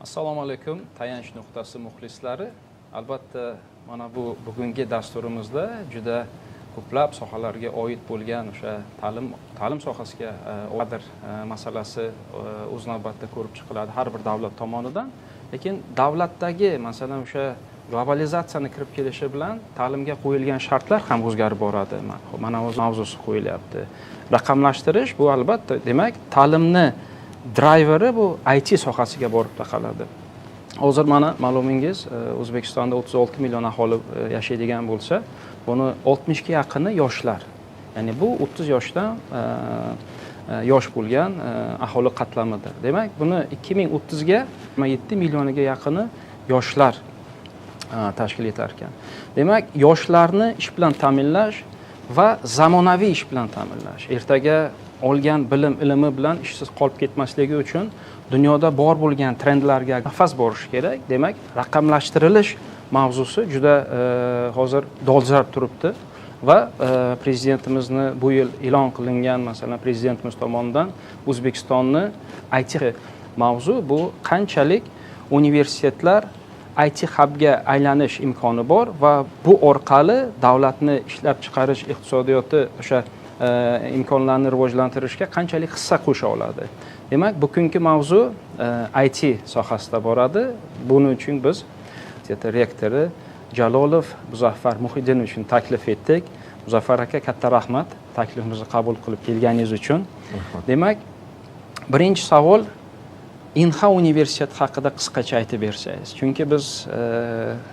Assalomu alaykum, tayanch nuqtasi muxlislari. Albatta, mana bu bugungi dasturimizda juda ko'plab sohalarga oid bo'lgan o'sha ta'lim sohasiga kadr masalasi o'z navbatida ko'rib chiqiladi har bir davlat tomonidan. Lekin davlatdagi, masalan, o'sha globalizatsiyani kirib kelishi bilan ta'limga qo'yilgan shartlar ham o'zgarib boradi. Mana o'z mavzusi qo'yilyapti. Raqamlashtirish bu albatta, demak, ta'limni drayveri bu IT sohasiga borib taqaladi. Hozir mana ma'lumingiz, O'zbekistonda 36 million aholi yashaydigan bo'lsa, buni 60 ga yaqini yoshlar. Ya'ni bu 30 yoshdan yosh bo'lgan aholi qatlamidir. Demak, buni 2030 ga 27 millioniga yaqini yoshlar tashkil etar ekan. Demak, yoshlarni ish bilan ta'minlash va zamonaviy ish bilan ta'minlash, ertaga olgan bilim ilmi bilan ishsiz qolib ketmasligi uchun dunyoda bor bo'lgan trendlarga nafas borish kerak. Demak, raqamlashtirilish mavzusi juda hozir dolzarb turibdi va prezidentimizni bu yil e'lon qilingan, masalan, prezidentimiz tomonidan O'zbekistonni IT mavzu bu qanchalik universitetlar IT hubga aylanish imkoni bor va bu orqali davlatni ishlab chiqarish iqtisodiyoti o'sha imkonlarni rivojlantirishga qanchalik hissa qo'sha oladi. Demak, bugungi mavzu IT sohasida boradi. Buning uchun biz rektori Jalolov Muzaffar Muhiddinov uchun taklif etdik. Muzaffar aka, katta rahmat taklifimizni qabul qilib kelganingiz uchun. Demak, birinchi savol Inha universiteti haqida qisqacha aytib bersangiz. Chunki biz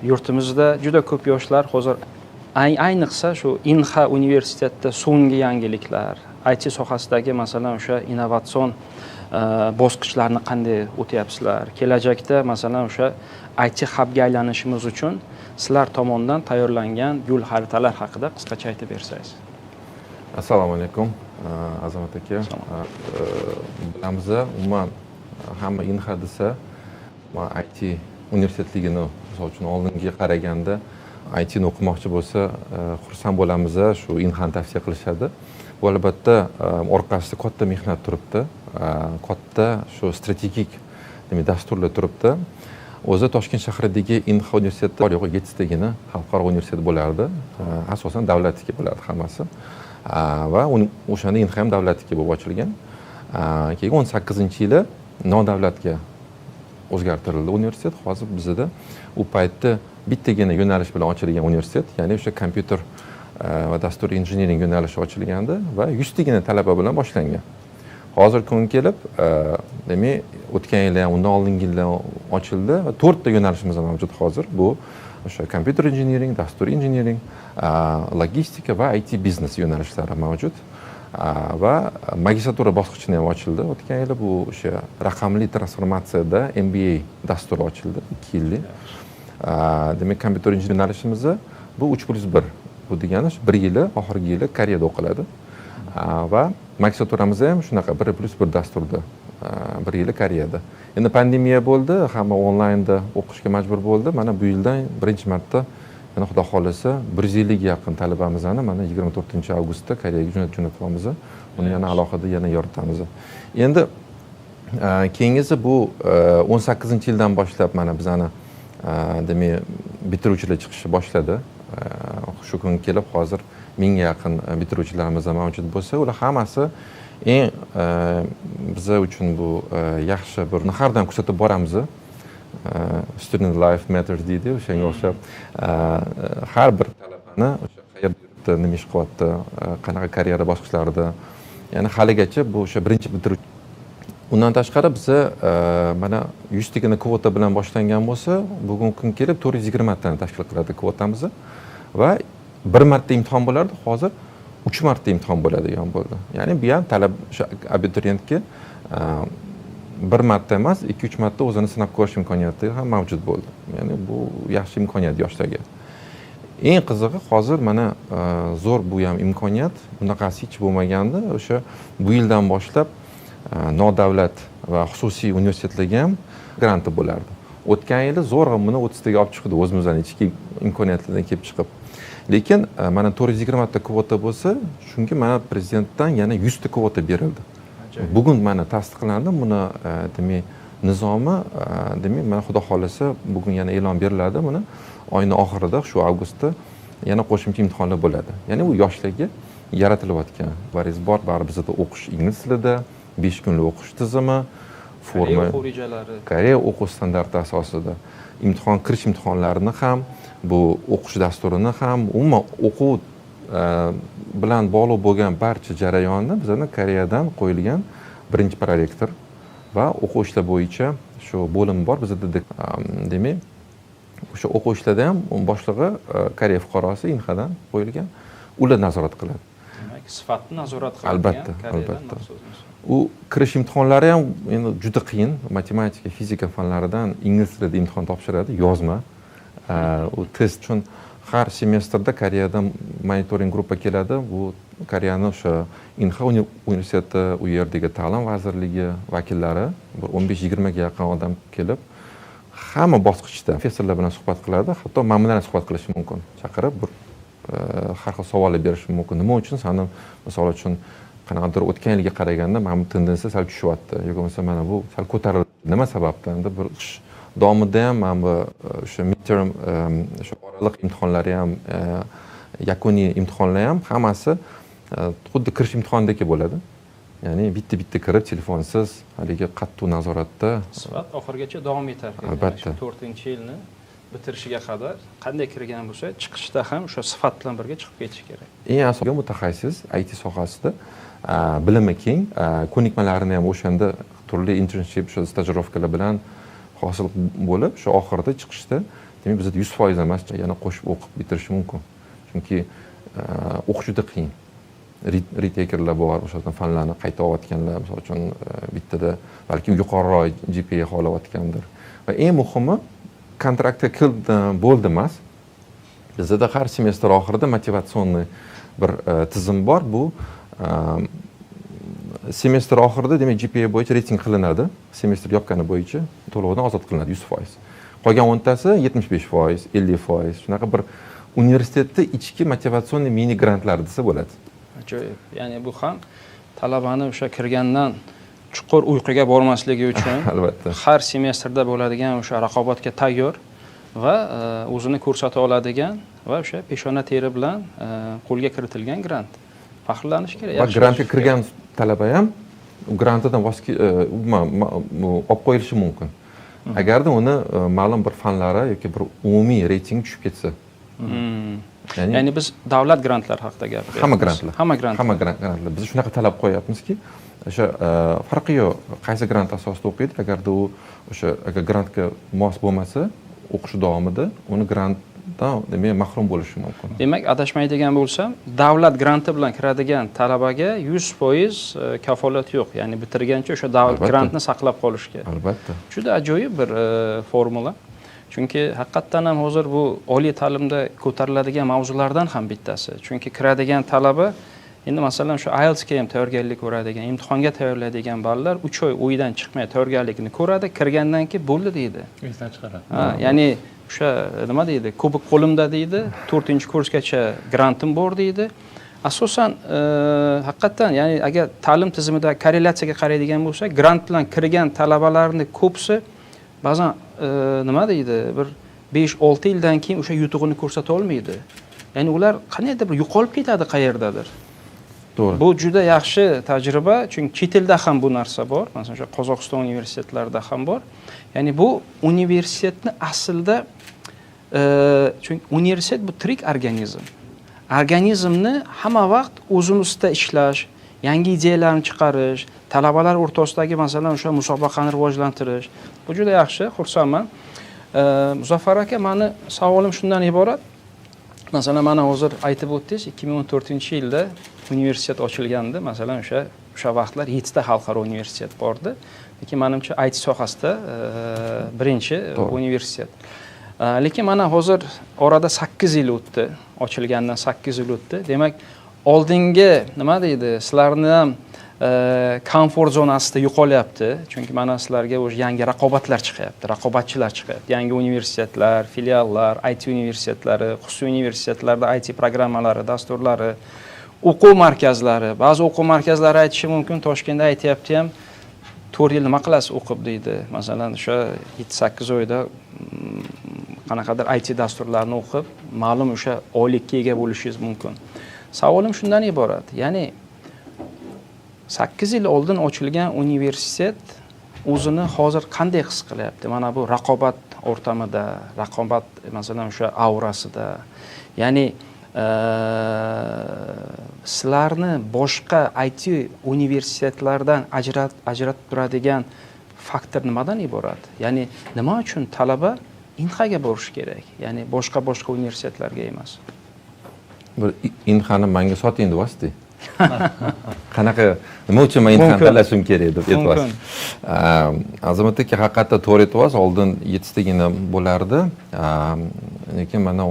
yurtimizda juda ko'p yoshlar hozir ayniqsa shu Inha universitetida so'nggi yangiliklar, IT sohasidagi masalan o'sha innovatsion bosqichlarni qanday o'tyapsizlar? Kelajakda masalan o'sha IT hubga aylanishimiz uchun sizlar tomonidan tayyorlangan yo'l xaritalar haqida qisqacha aytib bersangiz. Assalomu alaykum, Azamat aka. Bilamiz, umuman hamma Inha desa, IT universitetligini misol uchun oldingiga qaraganda IT ni o'qimoqchi bo'lsa, xursand bo'lamiz, shu Inhani tavsiya qilishadi. Bu albatta orqasida katta mehnat turibdi, katta shu strategik dasturlar turibdi. O'zi Toshkent shahridagi Inha universiteti bor yo'q 7 tagina xalqaro universitet bo'lardi. Asosan davlatniki bo'lardi hammasi. Va o'shanda Inha ham davlatniki bo'lib ochilgan. Keyin 18-yili nodavlatga o'zgartirildi universitet. Hozir bizda u paytda bittagina yo'nalish bilan ochilgan universitet, ya'ni o'sha kompyuter va dastur injiniring yo'nalishi ochilgandi va 100 tagina talaba bilan boshlangan. Hozir kun kelib, demak, o'tgan yil ham, undan oldingi yil ochildi va 4 ta yo'nalishimiz mavjud hozir. Bu o'sha kompyuter injiniring, dastur injiniring, logistika va IT biznes yo'nalishlari mavjud. Va magistratura bosqichini ham ochildi. O'tgan yil bu o'sha raqamli transformatsiyada MBA dasturi ochildi 2 yillik. Demak, kompyuter injiniring yo'nalishimiz bu 3+1. Bu degani 1 yili, oxirgi yili Koreyada o'qiladi. Va magistraturamiz ham shunaqa 1+1 dasturda 1 yili Koreyada. Endi pandemiya bo'ldi, hamma onlaynda o'qishga majbur bo'ldi. Mana bu yildan birinchi marta, yana xudo xolasa 150 ga yaqin talabamizni mana 24-avgustda Koreyaga jo'natamiz. Buni yana alohida yoritamiz. Endi keyingisi bu 18-yildan boshlab mana bizani demak bitiruvchilar chiqishi boshladi. Shu kun kelib hozir 1000 ga yaqin bitiruvchilarimiz mavjud bo'lsa, ular hammasi eng bizlar uchun bu yaxshi bir har doim kuzatib boramiz. Student life matters deydi, o'shanga o'xshab har bir talabani o'sha qayerda yuribdi, nima ish qilyapti, qanaqa karyera bosqichlarida, ya'ni haligacha bu o'sha birinchi bitiruvchi. Undan tashqari biz mana 100 tagina kvota bilan boshlangan bo'lsa, bugungi kun kelib 420 tani tashkil qiladi kvotamiz va bir marta imtihon bo'lardi, hozir 3 marta imtihon bo'ladigan bo'ldi. Ya'ni bu ham talab o'sha abituriyentga bir marta emas, 2-3 marta o'zini sinab ko'rish imkoniyati ham mavjud bo'ldi. Ya'ni bu yaxshi imkoniyat yoshlarga. Eng qizig'i hozir mana zo'r bu ham imkoniyat, bunaqasi hech bo'lmagandi. O'sha bu yildan boshlab nodavlat va xususiy universitetlarga ham granti bo'lardi. O'tgan yili zo'rg'a buni 30 taga olib chiqdi o'zimizdan ichki imkoniyatlardan kelib chiqib. Lekin mana 420 ta kvota bo'lsa, shunga mana prezidentdan yana 100 ta kvota berildi. Bugun mana tasdiqlandi. Buni demak nizomi demak mana xudo xohlasa bugun yana e'lon beriladi buni oyning oxirida shu avgustda yana qo'shimcha imtihonlar bo'ladi. Ya'ni u yoshlarga yaratilayotgan variz bor, baribir bizda o'qish ingliz tilida, 5 kunlik o'qish tizimi, forma, Koreya o'quv standarti asosida imtihon kirish imtihonlarini ham, bu o'qish dasturini ham, umuman o'quv bilan bog'liq bo'lgan barcha jarayonni bizning Koreyadan qo'yilgan birinchi prorektor va o'quv ishlar bo'yicha shu bo'lim bor bizda. Demak, o'sha o'quv ishlarda ham boshlig'i Koreya fuqarosi Inhadan qo'yilgan, ular nazorat qiladi. Demak, sifatni nazorat qiladi. Albatta. U kirish imtihonlari ham endi juda qiyin, matematika, fizika fanlaridan ingliz tilida imtihon topshiradi, yozma. U test uchun har semestrda Koreyadan monitoring gruppa keladi. Bu Koreyani o'sha Inha universiteti, u yerdagi ta'lim vazirligi vakillari, bir 15-20 ga yaqin odam kelib, hamma bosqichda professorlar bilan suhbat qiladi, hatto men bilan suhbat qilishi mumkin. Chaqirib bir har xil savollar berishi mumkin. Nima uchun sani, misol uchun qanaqadir o'tgan yilga qaraganda mana bu tendensiya sal tushyapti yoki bo'lmasa mana bu sal ko'tarildi. Nima sababdan? Endi bir qish davomida ham mana bu o'sha midterm o'sha oraliq imtihonlari ham yakuniy imtihonlar ham hammasi xuddi kirish imtihonidek bo'ladi. Ya'ni bitta kirib telefonsiz, haligi qattiq nazoratda sifat oxirigacha davom etar. Albatta. 4-yilni bitirishiga qadar qanday kirgan bo'lsa, chiqishda ham o'sha sifat bilan birga chiqib ketishi kerak. Eng asosiy mutaxassis IT sohasida bilimi keng, ko'nikmalarini ham o'shanda turli internship, shu stajirovkalar bilan hosil bo'lib, shu oxirida chiqishda, demak bizda 100% emas, yana qo'shib o'qib bitirishi mumkin. Chunki o'qish juda qiyin. Retakerlar bor, o'sha fanlarni qayta olayotganlar, misol uchun bittada balki yuqoriroq GPA olayotgandir. Va eng muhimi kontraktga bo'ldi emas. Bizda har semestr oxirida motivatsion bir tizim bor. Bu semestr oxirida demak GPA bo'yicha reyting qilinadi. Semestr yopgani bo'yicha to'lovdan ozod qilinadi 100%. Qolgan 10tasi 75%, 50%, shunaqa bir universitetda ichki motivatsion mini grantlar desa bo'ladi. Ajoyib. Ya'ni bu ham talabani o'sha kirgandan chuqur uyquga bormasligi uchun albatta har semestrda bo'ladigan o'sha raqobatga tayyor va o'zini ko'rsata oladigan va o'sha peshona teri bilan qo'lga kiritilgan grant. Faxrlanish kerak. Va grantga kirgan talaba ham grantidan olib qo'yilishi mumkin. Agarda uni ma'lum bir fanlari yoki bir umumiy reyting tushib ketsa. Ya'ni biz davlat grantlari haqida gapiryapmiz. Hamma grantlar. Biz shunaqa talab qo'yapmizki, o'sha farqi yo'q, qaysi grant asosida o'qiydi, agarda u o'sha agar grantga mos bo'lmasa, o'qish davomida uni grantdan demak mahrum bo'lishi mumkin. Demak, adashmaydigan bo'lsam, davlat granti bilan kiradigan talabaga 100% kafolat yo'q. Ya'ni bitirgancha o'sha davlat grantni saqlab qolishga. Albatta. Juda ajoyib bir formula. Chunki haqiqatdan ham hozir bu oliy ta'limda ko'tariladigan mavzulardan ham bittasi. Chunki kiradigan talaba endi masalan shu IELTS ga ham tayyorgarlik ko'radigan, imtihonga tayyorlaydigan bolalar 3 oy uydan chiqmay tayyorgarlikni ko'radi, kirgandan keyin bo'ldi deydi. Esdan chiqaradi. Ya'ni o'sha nima deydi? Kubok qo'limda deydi, 4-kursgacha grantim bor deydi. Asosan haqiqatdan ya'ni agar ta'lim tizimida korrelyatsiyaga qaraydigan bo'lsa, grant bilan kirgan talabalarning ko'psi ba'zan nima deydi, bir 5-6 yildan keyin o'sha yutug'ini ko'rsata olmaydi. Ya'ni ular qanaydir bir yo'qolib ketadi qayerdadir. To'g'ri. Bu juda yaxshi tajriba, chunki chet elda ham bu narsa bor. Masalan, o'sha Qozog'iston universitetlarida ham bor. Ya'ni bu universitetni aslida chunki universitet bu tirik organizm. Organizmni hamma vaqt o'zini ustida ishlash, yangi ideyalarni chiqarish, talabalar o'rtasidagi masalan o'sha musobaqani rivojlantirish. Bu juda yaxshi, xursandman. Muzaffar aka, meni savolim shundan iborat. Masalan, mana hozir aytib o'tdingiz, 2014-yilda universitet ochilgandi. Masalan, o'sha vaqtlar 7 ta xalqaro universitet bordi. Lekin menimcha IT sohasida birinchi universitet. Lekin mana hozir orada 8 yil o'tdi, ochilgandan 8 yil o'tdi. Demak, oldingi nima deydi, sizlarni ham komfort zonasida yo'qolyapti. Chunki mana sizlarga o'sha yangi raqobatlar chiqyapti, raqobatchilar chiqyapti. Yangi universitetlar, filiallar, IT universitetlari, xususiy universitetlarda IT programmalari, dasturlari, o'quv markazlari. Ba'zi o'quv markazlari aytishi mumkin, Toshkentda aytyapti ham, 4 yil nima qilasiz o'qib deydi. Masalan, o'sha 7-8 oyda qanaqadir IT dasturlarni o'qib, ma'lum o'sha oylikka ega bo'lishingiz mumkin. Savolim shundan iborat. Ya'ni 8 yil oldin ochilgan universitet o'zini hozir qanday his qilyapti? Mana bu raqobat o'rtamida, raqobat masalan o'sha aurasida. Ya'ni sizlarni boshqa IT universitetlardan ajratib turadigan faktor nimadan iborat? Ya'ni nima uchun talaba Inhaga borish kerak? Ya'ni boshqa universitetlarga emas. Bir Inhani menga soting deyapsiz. Qanaqa nima uchun men Inhani tanlashim kerak deb aytyapsiz. Azamat aka haqiqatda to'g'ri aytyapsiz. Oldin 7 tagina bo'lardi. Lekin mana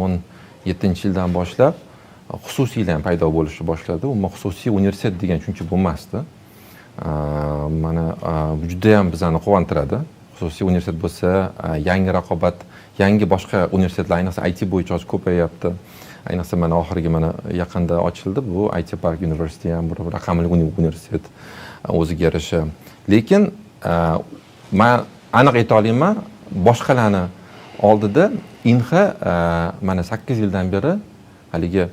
17-yildan boshlab xususiylar ham paydo bo'lishni boshladi. Umuman xususiy universitet degan tushuncha bo'lmasdi. Mana juda ham bizani quvontiradi. Xususiy universitet bo'lsa, yangi raqobat, yangi boshqa universitetlar, ayniqsa IT bo'yicha ko'payapti. Ayniqsa mana oxirgi mana yaqinda ochildi bu IT Park University ham bir raqamli universitet o'ziga yarasha. Lekin men aniq ayta olaman, boshqalarni oldida Inha mana 8 yildan beri haligi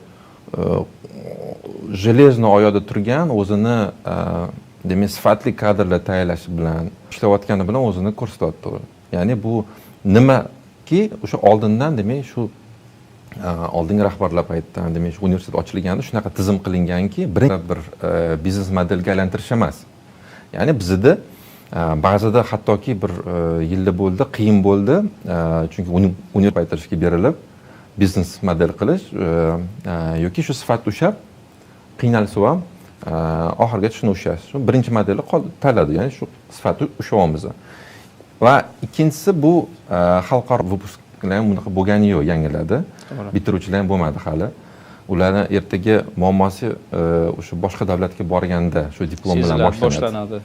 железно oyoqda turgan, o'zini demak sifatli kadrlar tayyorlash bilan ishlayotgani bilan o'zini ko'rsatyapti. Ya'ni bu nimaki o'sha oldindan demak shu oldingi rahbarlar paytdan demak shu universitet ochilganda shunaqa tizim qilinganki, bir biznes modelga aylantirish emas. Ya'ni bizda ba'zida hattoki bir yilda bo'ldi, qiyin bo'ldi, chunki universitet paytirishga berilib biznes model qilish yoki shu sifatni ushlab qiynalsa ham oxirgacha shuni ushlash. Shu birinchi modelni tanladi, ya'ni shu sifatni ushlayapmiz. Va ikkinchisi bu xalqaro vyupusklar bunaqa bo'lgani yo'q, yangilarda. Bitiruvchilar ham bo'lmadi hali. Ularni ertaga muammosi o'sha boshqa davlatga borganda shu diplom bilan boshlanadi.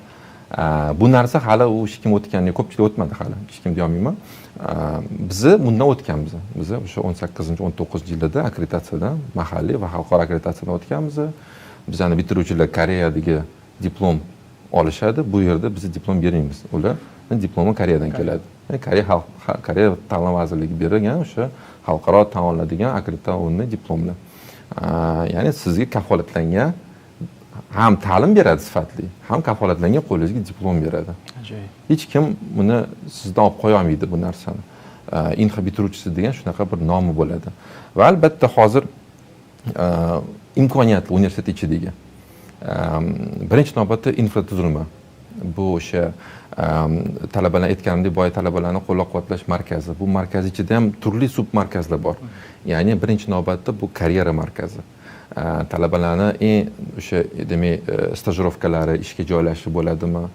Bu narsa hali u hech kim o'tgani, ko'pchilik o'tmadi hali. Hech kim deyolmayman. Biz bundan o'tganmiz. Biz o'sha 18-19-yilda akkreditatsiyadan, mahalliy va xalqaro akkreditatsiyadan o'tganmiz. Bizani bitiruvchilar Koreyadagi diplom olishadi. Bu yerda biz diplom bermaymiz. Ular diplomi Koreyadan keladi. Koreya ta'lim vazirligi bergan o'sha xalqaro tanlanadigan akkreditatsiya diplomlar. Ya'ni sizga kafolatlangan ham ta'lim beradi sifatli, ham kafolatlangan qo'lingizga diplom beradi. Ajoyib. Hech kim buni sizdan olib qo'ya olmaydi bu narsani. Inha bitiruvchisi degan shunaqa bir nomi bo'ladi. Va albatta hozir imkoniyatli universitet ichidagi birinchi navbatda infratuzilma. Bu o'sha talabalar aytganimdek, boya talabalarni qo'llab-quvvatlash markazi. Bu markaz ichida ham turli submarkazlar bor. Ya'ni birinchi navbatda bu karyera markazi. Talabalarni eng o'sha demak stajirovkalari, ishga joylashishi bo'ladimi,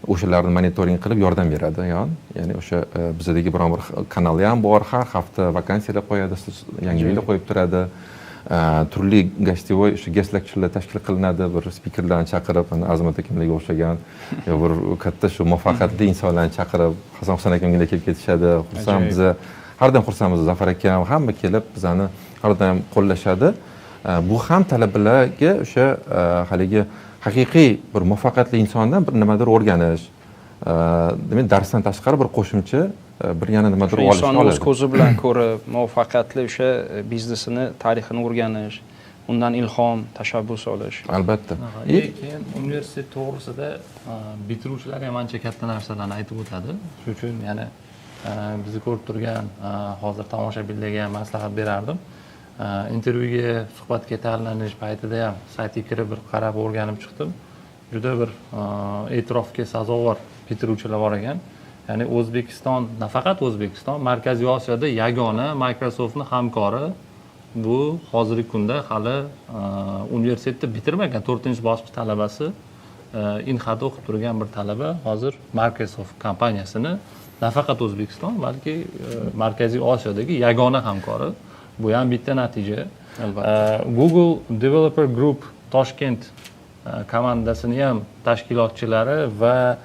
o'shalarni monitoring qilib yordam beradi. Ya'ni o'sha bizdagi biron bir kanal ham bor, har hafta vakansiyalar qo'yadi, yangiliklar qo'yib turadi. Turli gostivoy o'sha guest lecturelar tashkil qilinadi, bir spikerlarni chaqirib, Azamat akamlarga o'xshagan yo bir katta shu muvaffaqiyatli insonlarni chaqirib, Hasan akamga kelib ketishadi. Xursand biz har doim xursandmiz, Zafar akam hamma kelib bizani har doim qo'llashadi. Bu ham talabalarga o'sha haligi haqiqiy bir muvaffaqiyatli insondan bir nimadir o'rganish, demak darsdan tashqari bir qo'shimcha bir yana nimadir olishni oladi. Inson o'z ko'zi bilan ko'rib, muvaffaqiyatli o'sha biznesini, tarixini o'rganish, undan ilhom, tashabbus olish. Albatta. Lekin universitet to'g'risida bitiruvchilar ham ancha katta narsalarni aytib o'tadi. Shuning uchun yana bizni ko'rib turgan hozir tomoshabinlarga maslahat berardim. Intervyuga, suhbatga tayyorlanish paytida ham saytga kirib bir qarab o'rganib chiqdim. Juda bir e'tirofga sazovor bitiruvchilar bor ekan. Ya'ni O'zbekiston, nafaqat O'zbekiston, Markaziy Osiyoda yagona Microsoftning hamkori. Bu hozirgi kunda hali universitetni bitirmagan 4-bosqich talabasi, Inhada o'qib turgan bir talaba hozir Microsoft kompaniyasini nafaqat O'zbekiston, balki Markaziy Osiyodagi yagona hamkori. Bu ham bitta natija. Albatta. Google Developer Group Toshkent komandasini ham tashkilotchilari va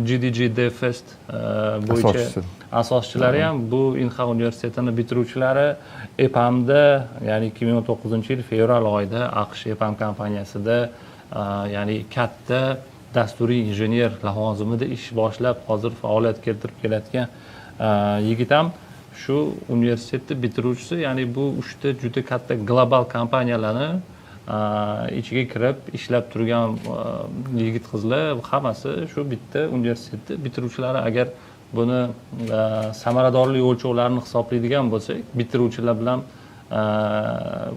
GDG DevFest bo'yicha asoschilari ham bu Inha universitetini bitiruvchilari. EPAMda, ya'ni 2019-yil fevral oyida AQSh EPAM kompaniyasida, ya'ni katta dasturiy injener lavozimida ish boshlab hozir faoliyat keltirib kelayotgan yigitam shu universitetni bitiruvchisi, ya'ni bu 3 ta juda katta global kompaniyalarni ichiga kirib ishlab turgan yigit qizlar hammasi shu bitta universitetni bitiruvchilari. Agar buni samaradorlik o'lchovlarini hisoblaydigan bo'lsak, bitiruvchilar bilan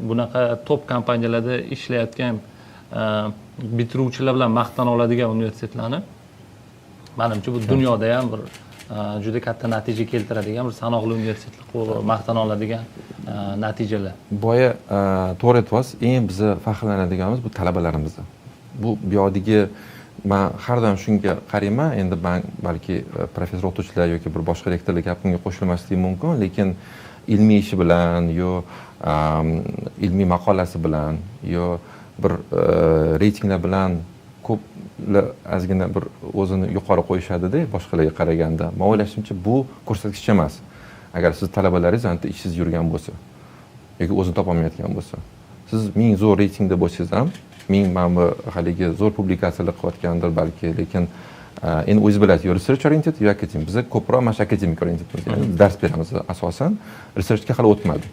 bunaqa top kompaniyalarda ishlayotgan bitiruvchilar bilan maqtana oladigan universitetlarni menimcha bu dunyoda ham bir juda katta natija keltiradigan bir sanoqli universitetlar maqtana oladigan natijalar. Boya to'g'ri aytyapsiz, eng biza faxrlanadiganimiz bu talabalarimiz. Bu buyog'idagi men har doim shunga qarayman, endi men balki professor o'qituvchilar yoki bir boshqa rektorlar gapimga qo'shilmasligi mumkin, lekin ilmiy ishi bilan yo ilmiy maqolasi bilan yo bir reytinglar bilan ko'plar ozgina bir o'zini yuqori qo'yishadi-da boshqalarga qaraganda. Men o'ylashimcha bu ko'rsatkich emas. Agar siz talabalaringiz anta ishsiz yurgan bo'lsa yoki o'zini topolmayotgan bo'lsa, siz ming zo'r reytingda bo'lsangiz ham, ming mana bu haligi zo'r publikatsiyalar qilayotgandir balki, lekin endi o'zingiz bilasiz, yo research oriented yo akademik. Biz ko'proq mana akademik orientedmiz, ya'ni dars beramiz asosan, researchga hali o'tmadi.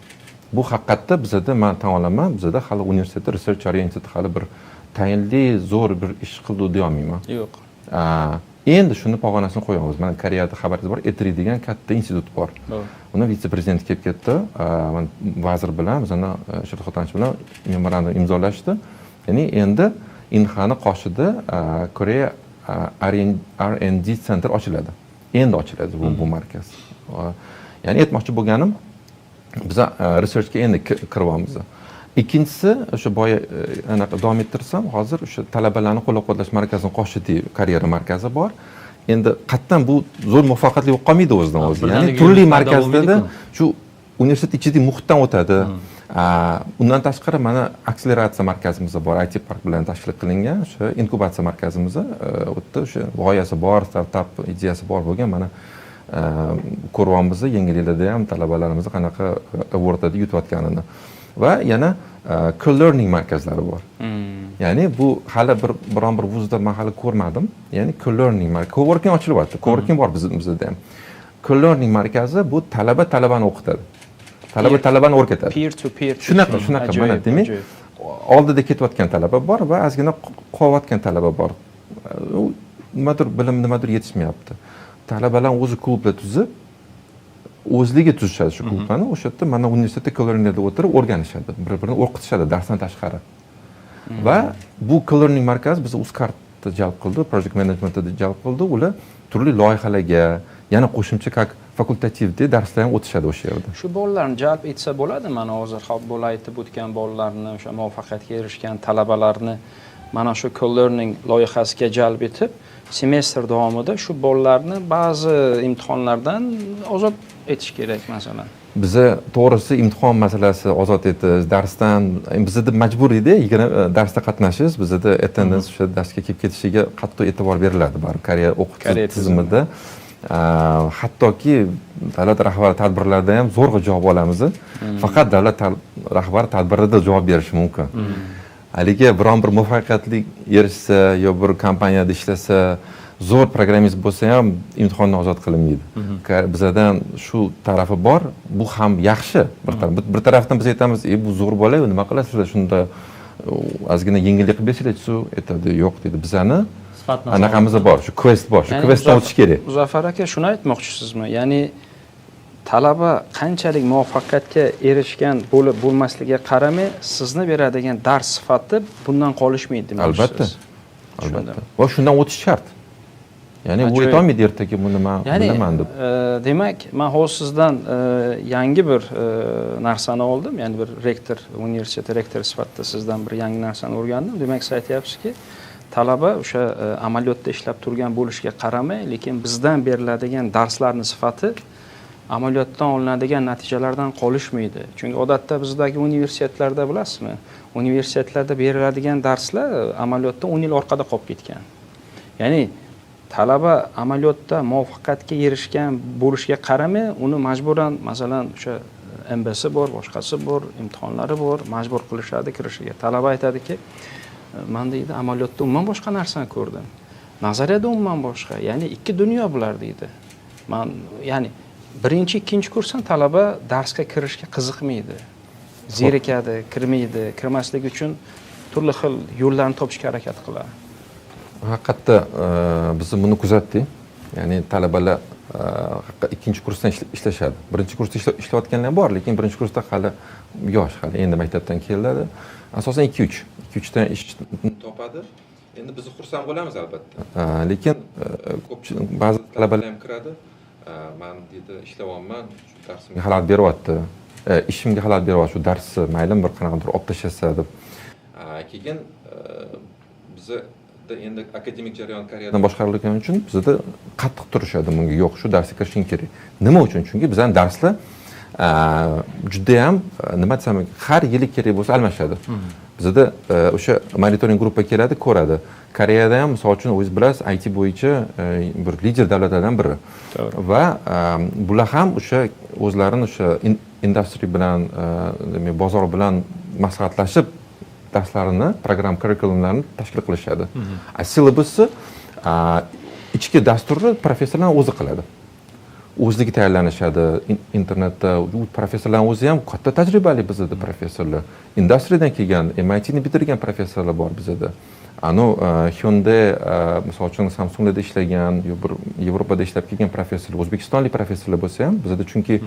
Bu haqiqatda bizda men tan olaman, bizda hali universitetda research oriented hali bir tayinli zo'r bir ish qildi deya olmayman. Yo'q. Endi shuni pog'onasini qo'yamiz. Mana Koreyada xabaringiz bor, ETRI degan katta institut bor. Uni vitse-prezident kelib ketdi, vazir bilan, bizani Sherzod Xotanish bilan memorandum imzolashdi. Ya'ni endi Inxani qoshida Koreya R&D center ochiladi. Endi ochiladi bu markaz. Ya'ni aytmoqchi bo'lganim, biz researchga endi kiryapmiz. Ikkinchisi, o'sha boya anaqa davom ettirsam, hozir o'sha talabalarni qo'llab-quvvatlash markazining qoshida karyera markazi bor. Endi qatdan bu zo'r muvaffaqiyatli bo'lib qolmaydi o'zidan o'zi. Ya'ni turli markazlarda shu universitet ichidagi muhitdan o'tadi. Undan tashqari mana akseleratsiya markazimiz bor, IT park bilan tashkil qilingan, o'sha inkubatsiya markazimiz o'tdi, o'sha g'oyasi bor, startap ideyasi bor bo'lgan mana ko'ryapmiz, yangi yilda ham talabalarimiz qanaqa awardlarni yutayotganini. Va yana co-learning markazlari bor. Ya'ni bu hali biron bir vuzda men hali ko'rmadim. Ya'ni co-learning markazi, co-working ochilyapti. Co-working bor bizda ham. Co-learning markazi bu talabani o'qitadi. Talabani o'rgatadi. Peer to peer. Shunaqa mana demak, oldida ketayotgan talaba bor va ozgina qolayotgan talaba bor. Nimadir bilim nimadir yetishmayapti. Talabalar o'zi klublar tuzib o'zligi tuzishadi shu klublarni. O'sha yerda mana universitetda co-learninglarda o'tirib o'rganishadi, bir-birini o'qitishadi darsdan tashqari. Va bu co-learning markazi biz Uzcardni jalb qildi, project managementda jalb qildi. Ular turli loyihalarga, yana qo'shimcha как fakultativda darslar ham o'tishadi o'sha yerda. Shu bolalarni jalb etsa bo'ladi. Mana hozir bola aytib o'tgan bolalarni, o'sha muvaffaqiyatga erishgan talabalarni mana shu co-learning loyihasiga jalb etib, semestr davomida shu bolalarni ba'zi imtihonlardan ozod etish kerak masalan. Biza to'g'risi imtihon masalasi ozod etish, darsdan bizda majburiyda 20 darsda qatnashish, bizda attendance o'sha darsga kelib ketishiga qattiq e'tibor beriladi baribir Koreya o'qitish tizimida. Hattoki davlat rahbari tadbirlarda ham zo'rg'a javob olamiz. Faqat davlat rahbari tadbirida javob berishi mumkin. Haligi biron bir muvaffaqiyatli erishsa yo bir kompaniyada ishlasa, zo'r programmist bo'lsa ham imtihondan ozod qilinmaydi. Bizdan shu tarafi bor, bu ham yaxshi. Bir tarafdan biz aytamiz, bu zo'r bola, nima qilasizlar shunda ozgina yengillik qilib bersanglar-chi, aytadi, yo'q deydi. Bizani anaqamiz bor, shu quest bor, shu questdan o'tish kerak. Muzaffar aka, shuni aytmoqchisizmi? Ya'ni talaba qanchalik muvaffaqiyatga erishgan bo'lib bo'lmasligiga qaramay, sizni beradigan dars sifati bundan qolishmaydi demoqchisiz. Albatta. Va shundan o'tish shart. Ya'ni u aytolmaydi ertaga buni men bilaman deb. Demak, men hozir sizdan yangi bir narsani oldim. Ya'ni bir rektor, universitet rektori sifatida sizdan bir yangi narsani o'rgandim. Demak, siz aytyapsizki, talaba o'sha amaliyotda ishlab turgan bo'lishiga qaramay, lekin bizdan beriladigan darslarning sifati amaliyotdan olinadigan natijalardan qolishmaydi. Chunki odatda bizdagi universitetlarda bilasizmi, universitetlarda beriladigan darslar amaliyotda 10 yil orqada qolib ketgan. Ya'ni talaba amaliyotda muvaffaqiyatga erishgan bo'lishiga qaramay, uni majburan masalan o'sha MBsi bor, boshqasi bor, imtihonlari bor, majbur qilishadi kirishiga. Talaba aytadiki, men deydi amaliyotda umuman boshqa narsani ko'rdim. nazariyada umuman boshqa. Ya'ni ikki dunyo bular deydi. Men ya'ni birinchi, ikkinchi kursdan talaba darsga kirishga qiziqmaydi. Zerikadi, kirmaydi. Kirmaslik uchun turli xil yo'llarni topishga harakat qiladi. Haqiqatda biz buni kuzatdik. Ya'ni talabalar ikkinchi kursdan ishlashadi. Birinchi kursda ishlayotganlar bor, lekin birinchi kursda hali yosh, hali endi maktabdan keladi. Asosan 2-3 dan ishni topadi. Endi biz xursand bo'lamiz albatta. Lekin ko'pchilik ba'zi talabalar ham kiradi. Men deydi ishlayapman, shu darsimga xalal beryapti. Ishimga xalal beryapti, shu darsni maylim bir qanaqadir olib tashlasa deb. Keyin bizni endi akademik jarayon Koreyadan boshqarilgani uchun bizda qattiq turishadi bunga. Yo'q, shu darsga kirishing kerak. Nima uchun? Chunki bizning darslar juda ham nima desam, har yili kerak bo'lsa almashadi. Bizda o'sha monitoring gruppa keladi, ko'radi. Koreyada ham misol uchun o'zingiz bilasiz, IT bo'yicha bir lider davlatlardan biri. Va bular ham o'sha o'zlarini o'sha industry bilan, demak, bozor bilan maslahatlashib darslarini, program curriculumlarini tashkil qilishadi. Syllabusni ichki dasturni professorlar o'zi qiladi. O'zligi tayyorlanishadi internetda. U professorlarning o'zi ham katta tajribali bizda professorlar. Industriyadan kelgan, MITni bitirgan professorlar bor bizda. Hyundai, misol uchun Samsungda ishlagan, bir Yevropada ishlab kelgan professorlar, o'zbekistonlik professorlar bo'lsa ham bizda, chunki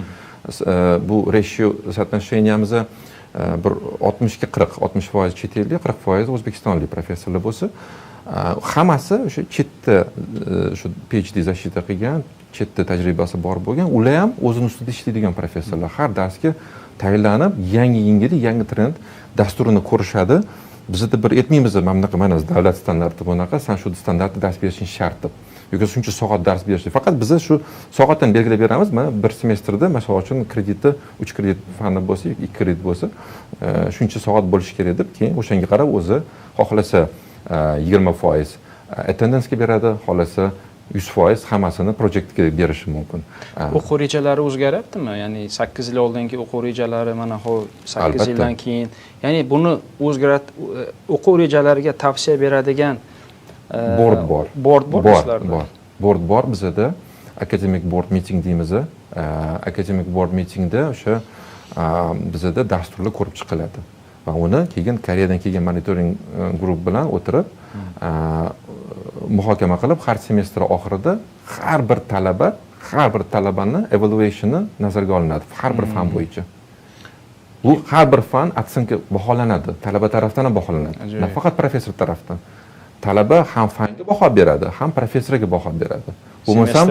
bu ratio соотношениямиz bir 60 ga 40, 60% chet ellik, 40% o'zbekistonlik professorlar bo'lsa, hammasi o'sha chetda shu PhD защита qilgan, chetda tajribasi bor bo'lgan, ular ham o'zini ustida ishlaydigan professorlar. Har darsga tayyorlanib, yangi yangilik, yangi trend dasturini ko'rishadi. Bizda bir aytmaymiz, mana davlat standarti bunaqa, sen shu standartda dars berishing shart deb. Yoki shuncha soat dars berish. Faqat biz shu soatdan belgilab beramiz. Mana bir semestrda, masalan uchun kreditni 3 kredit fani bo'lsa, 2 kredit bo'lsa, shuncha soat bo'lishi kerak deb, keyin o'shanga qarab o'zi xohlasa 20% attendance-ga beradi, xohlasa 100% hammasini projektga berishi mumkin. O'quv rejalari o'zgaryaptimi? Ya'ni 8 yil oldingi o'quv rejalari mana hozir 8 yildan keyin, ya'ni buni o'quv rejalariga tavsiya beradigan board bor. Board bor bizda. Academic board meeting deymiz. Academic board meetingda o'sha bizda dasturlar ko'rib chiqiladi. Va uni keyin Koreyadan kelgan monitoring guruh bilan o'tirib muhokama qilib, har semestr oxirida har bir talabani evaluationni nazarga olinadi, har bir fan bo'yicha. Bu har bir fan otsonka baholanadi, talaba tarafdan ham baholanadi. Nafaqat professor tarafdan. Talaba ham fanga baho beradi, ham professorga baho beradi. Bo'lmasam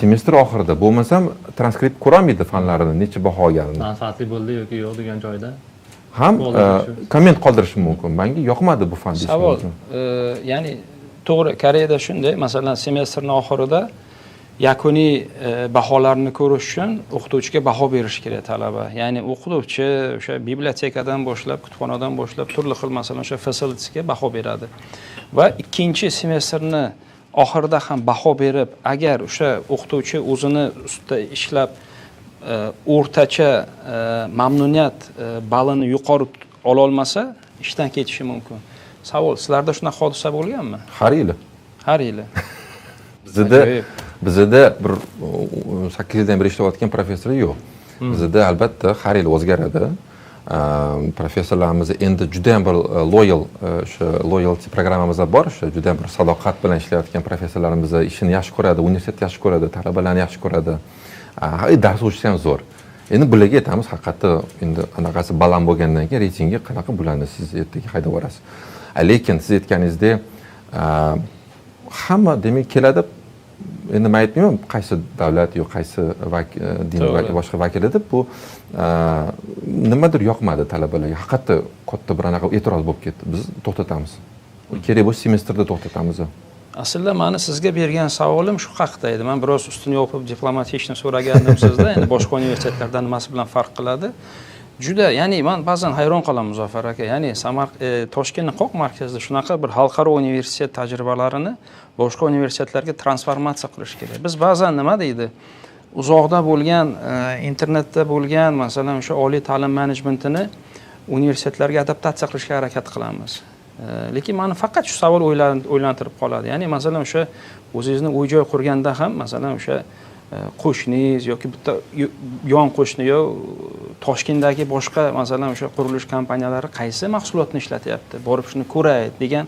semestr oxirida, bo'lmasam transkript ko'rolmaydi fanlarini, necha baho olganini. Manfaatli bo'ldi yoki yo'q degan joyda ham komment qoldirish mumkin. Menga yoqmadi bu fan deyish mumkin. Ya'ni to'g'ri, Koreyada shunday, masalan, semestrning oxirida yakuniy baholarni ko'rish uchun o'qituvchiga baho berish kerak talaba. Ya'ni o'qituvchi o'sha bibliotekadan boshlab, kutubxonadan boshlab turli xil, masalan, o'sha facilitiesga baho beradi. Va ikkinchi semestrni oxirida ham baho berib, agar o'sha o'qituvchi o'zini ustida ishlab o'rtacha mamnuniyat balini yuqori ola olmasa, ishdan ketishi mumkin. Savol, sizlarda shunaqa hodisa bo'lganmi? Har yili. Har yili. Bizda bir 8 yildan beri ishlayotgan professor yo'q. Bizda albatta har yil o'zgaradi. Professorlarimiz endi juda ham bir loyalty programmamiz bor, o'sha juda ham bir sadoqat bilan ishlayotgan professorlarimiz ishini yaxshi ko'radi, universitetni yaxshi ko'radi, talabalarni yaxshi ko'radi. Dars o'tishi ham zo'r. Endi bularga aytamiz, haqiqatda endi anaqasi baland bo'lgandan keyin reytingi qanaqa bo'ladi, siz ertaga haydab yuborasiz. Lekin siz aytganingizdek, hamma demak keladi. Endi men aytmayman qaysi davlat yoki qaysi din yoki boshqa vakili deb, bu nimadir yoqmadi talabalarga. Haqiqatda katta bir anaqa e'tiroz bo'lib ketdi. Biz to'xtatamiz. Kerak bo'lsa semestrda to'xtatamiz. Aslida meni sizga bergan savolim shu haqida edi. Men biroz ustini yopib diplomatiyani so'ragandim sizdan. Endi boshqa universitetlardan nimasi bilan farq qiladi? Juda, ya'ni men ba'zan hayron qolaman Muzaffar aka. Ya'ni Toshkentning qoq markazida shunaqa bir xalqaro universitet tajribalarini boshqa universitetlarga transformatsiya qilish kerak. Biz ba'zan nima deydi? Uzoqda bo'lgan, internetda bo'lgan, masalan, o'sha oliy ta'lim menejmentini universitetlarga adaptatsiya qilishga harakat qilamiz. Lekin meni faqat shu savol o'ylantirib qoladi. Ya'ni masalan o'sha o'zingizni uy-joy qurganda ham masalan o'sha qo'shningiz yoki bitta yon qo'shni yo Toshkentdagi boshqa masalan o'sha qurilish kompaniyalari qaysi mahsulotni ishlatyapti, borib shuni ko'ray degan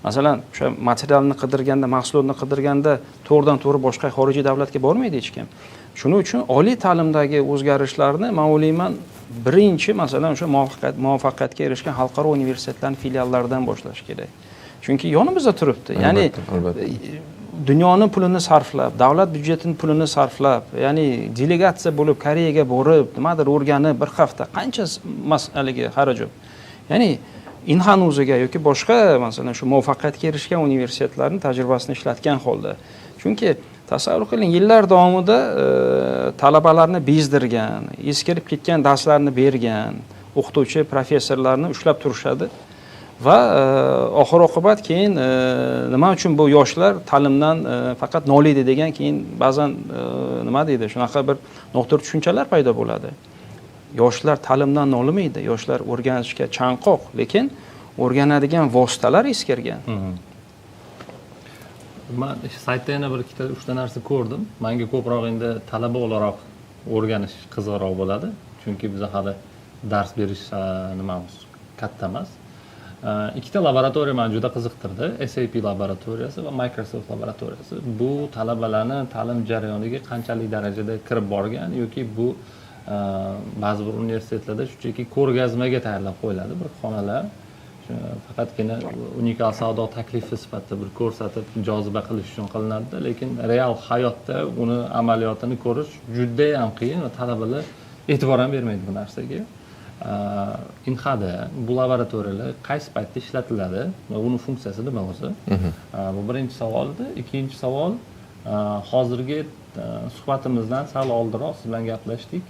masalan o'sha materialni qidirganda, mahsulotni qidirganda to'g'ridan-to'g'ri boshqa xorijiy davlatga bormaydi hech kim. Shuning uchun oliy ta'limdagi o'zgarishlarni men o'ylayman birinchi masalan o'sha muvaffaqiyatga erishgan xalqaro universitetlarning filiallaridan boshlash kerak. Chunki yonimizda turibdi. Ya'ni dunyoning pulini sarflab, davlat byudjetining pulini sarflab, ya'ni delegatsiya bo'lib Koreyaga borib, nimadir o'rganib bir hafta qancha masalaga xarajat. Ya'ni Inhan o'ziga yoki boshqa masalan shu muvaffaqiyatga erishgan universitetlarning tajribasini ishlatgan holda. Chunki tasavvur qiling, yillar davomida talabalarni bezdirgan, eskirib ketgan darslarni bergan o'qituvchi, professorlarni ushlab turishadi va oxir-oqibat keyin nima uchun bu yoshlar ta'limdan faqat noliydi degan keyin ba'zan nima deydi, shunaqa bir noto'g'ri tushunchalar paydo bo'ladi. Yoshlar ta'limdan nolimaydi, yoshlar o'rganishga chanqoq, lekin o'rganadigan vositalar eskirgan. Men saytda yana bir ikkita uchta narsa ko'rdim. Menga ko'proq endi talaba o'laroq o'rganish qiziqroq bo'ladi, chunki biz hali dars berish nimamiz katta emas. Ikkita laboratoriya meni juda qiziqtirdi. SAP laboratoriyasi va Microsoft laboratoriyasi. Bu talabalarni ta'lim jarayoniga qanchalik darajada kirib borgan yoki bu ba'zi bir universitetlarda shunchaki ko'rgazmaga tayyorlab qo'yiladi bir xonalar. Faqatgina unikal savdo taklifi sifatida bir ko'rsatib joziba qilish uchun qilinadi, lekin real hayotda uni amaliyotini ko'rish juda ham qiyin va talabalar e'tibor ham bermaydi bu narsaga. Inhada bu laboratoriyalar qaysi paytda ishlatiladi va uning funksiyasi nima o'zi? Bu birinchi savol edi. Ikkinchi savol, hozirgi suhbatimizdan sal oldinroq siz bilan gaplashdik.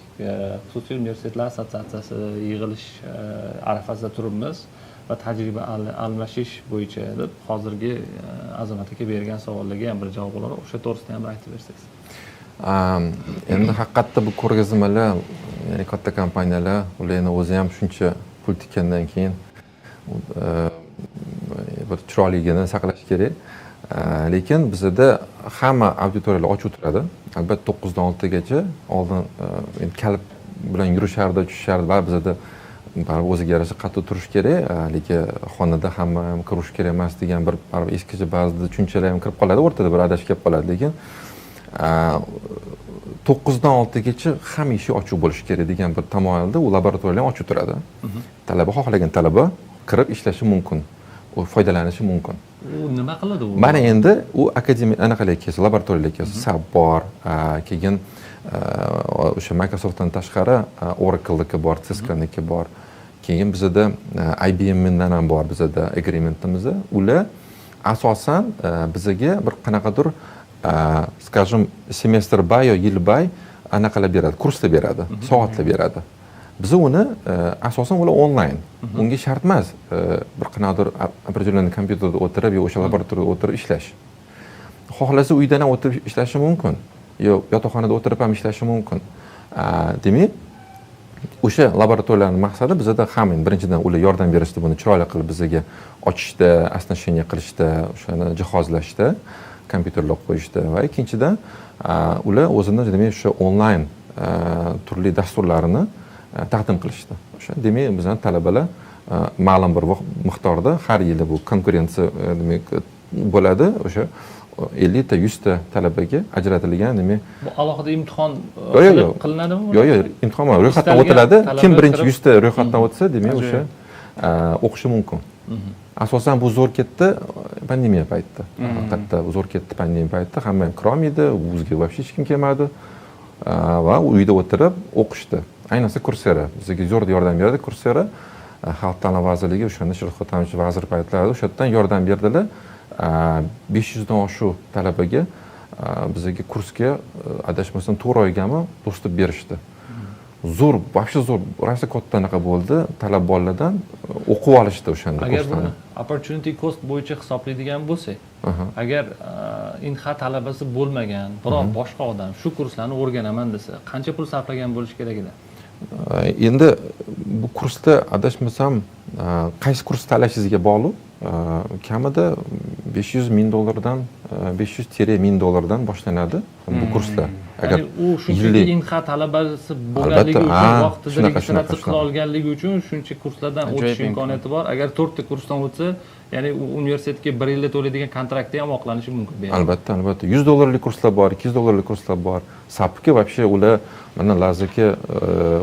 Xususiy universitetlar assotsiatsiyasi yig'ilish arafasida turibmiz va tajriba almashish bo'yicha deb hozirgi Azamat aka bergan savollarga ham bir javob olaroq o'sha to'g'risida ham aytib bersangiz. Endi haqiqatda bu ko'rgazmalar, ya'ni katta kompaniyalar ularni o'zi ham shuncha pul tikkandan keyin bir chiroyligini saqlash kerak. Lekin bizda hamma auditoriyalar ochiq turadi. Albatta 9 dan 6 gacha oldin kalib bilan yurishardi, tushishardi va bizda baribir o'ziga yarasha qattiq turish kerak, lekin xonada hamma ham kirish kerak emas degan bir eskicha ba'zida tushunchalar ham kirib qoladi, o'rtada bir adashib kelib qoladi. Lekin 9 dan 6 gacha hamma ishi ochiq bo'lishi kerak degan bir tamoyilda u laboratoriyalar ham ochiq turadi. Talaba xohlagan talaba kirib ishlashi mumkin, u foydalanishi mumkin. U nima qiladi u? Mana endi u akademiya anaqalarga kelsa, laboratoriyalarga kelsa, SAP bor, keyin o'sha Microsoftdan tashqari Oracle'niki bor, Cisco'niki bor. Keyin bizda IBM'dan ham bor bizda agreementimiz. Ular asosan bizga bir qanaqadir skажем semestr bay yo yil bay anaqalar beradi, kurslar beradi, soatlar beradi. Biz uni asosan ular onlayn. Unga shart emas bir qanaqadir определенный kompyuterda o'tirib yo o'sha laboratoriyada o'tirib ishlash. Xohlasa uydan ham o'tirib ishlashi mumkin. Yo yotoqxonada o'tirib ham ishlashi mumkin. Demak, o'sha laboratoriyalarning maqsadi bizda ham birinchidan ular yordam berishda, buni chiroyli qilib bizga ochishda, asnasheniya qilishda, o'shani jihozlashda, kompyuterlar qo'yishda va ikkinchidan ular o'zini demak o'sha onlayn turli dasturlarni taqdim qilishdi. O'sha demak bizning talabalar ma'lum bir miqdorda har yili bu konkurensiya demak bo'ladi. O'sha 50 ta 100 ta talabaga ajratilgan demak bu alohida imtihon qilinadimi? Yo'q, imtihon emas, ro'yxatdan o'tiladi. Kim birinchi 100 ta ro'yxatdan o'tsa, demak o'sha o'qishi mumkin. Asosan bu zo'r ketdi pandemiya paytida. Haqiqatda zo'r ketdi pandemiya paytida, hamma ham kirolmaydi, vuzga вообще hech kim kelmadi va uyda o'tirib o'qishdi. Ayniqsa Coursera bizga zo'r yordam berdi. Coursera Xalq ta'limi vazirligi o'shanda Shirxot ta'limchi vazir paytlarida o'sha yerdan yordam berdilar. 500 dan oshiq talabaga bizga kursga adashmasam 4 oygami dostуп berishdi. Zo'r, вообще zo'r, rosa katta anaqa bo'ldi. Talab bolalardan o'qib olishdi o'shanda Agar kurslarni. opportunity cost bo'yicha hisoblaydigan bo'lsak, agar Inha talabasi bo'lmagan biror boshqa odam shu kurslarni o'rganaman desa, qancha pul sarflagan bo'lish kerak edi? Endi bu kursda adashmasam qaysi kursni tanlashingizga bog'liq. Kamida $500,000 $500-1000 boshlanadi bu kurslar. Agar u shunchaki INXA talabasi bo'lganligi uchun vaqtida registratsiya qila olganligi uchun shuncha kurslardan o'tish imkoniyati bor. Agar 4 ta kursdan o'tsa, ya'ni u universitetga 1 yilda to'laydigan kontraktda ham oqlanishi mumkin. Albatta, $100 kurslar bor, $200 kurslar bor. SAPga вообще ular mana Lazaka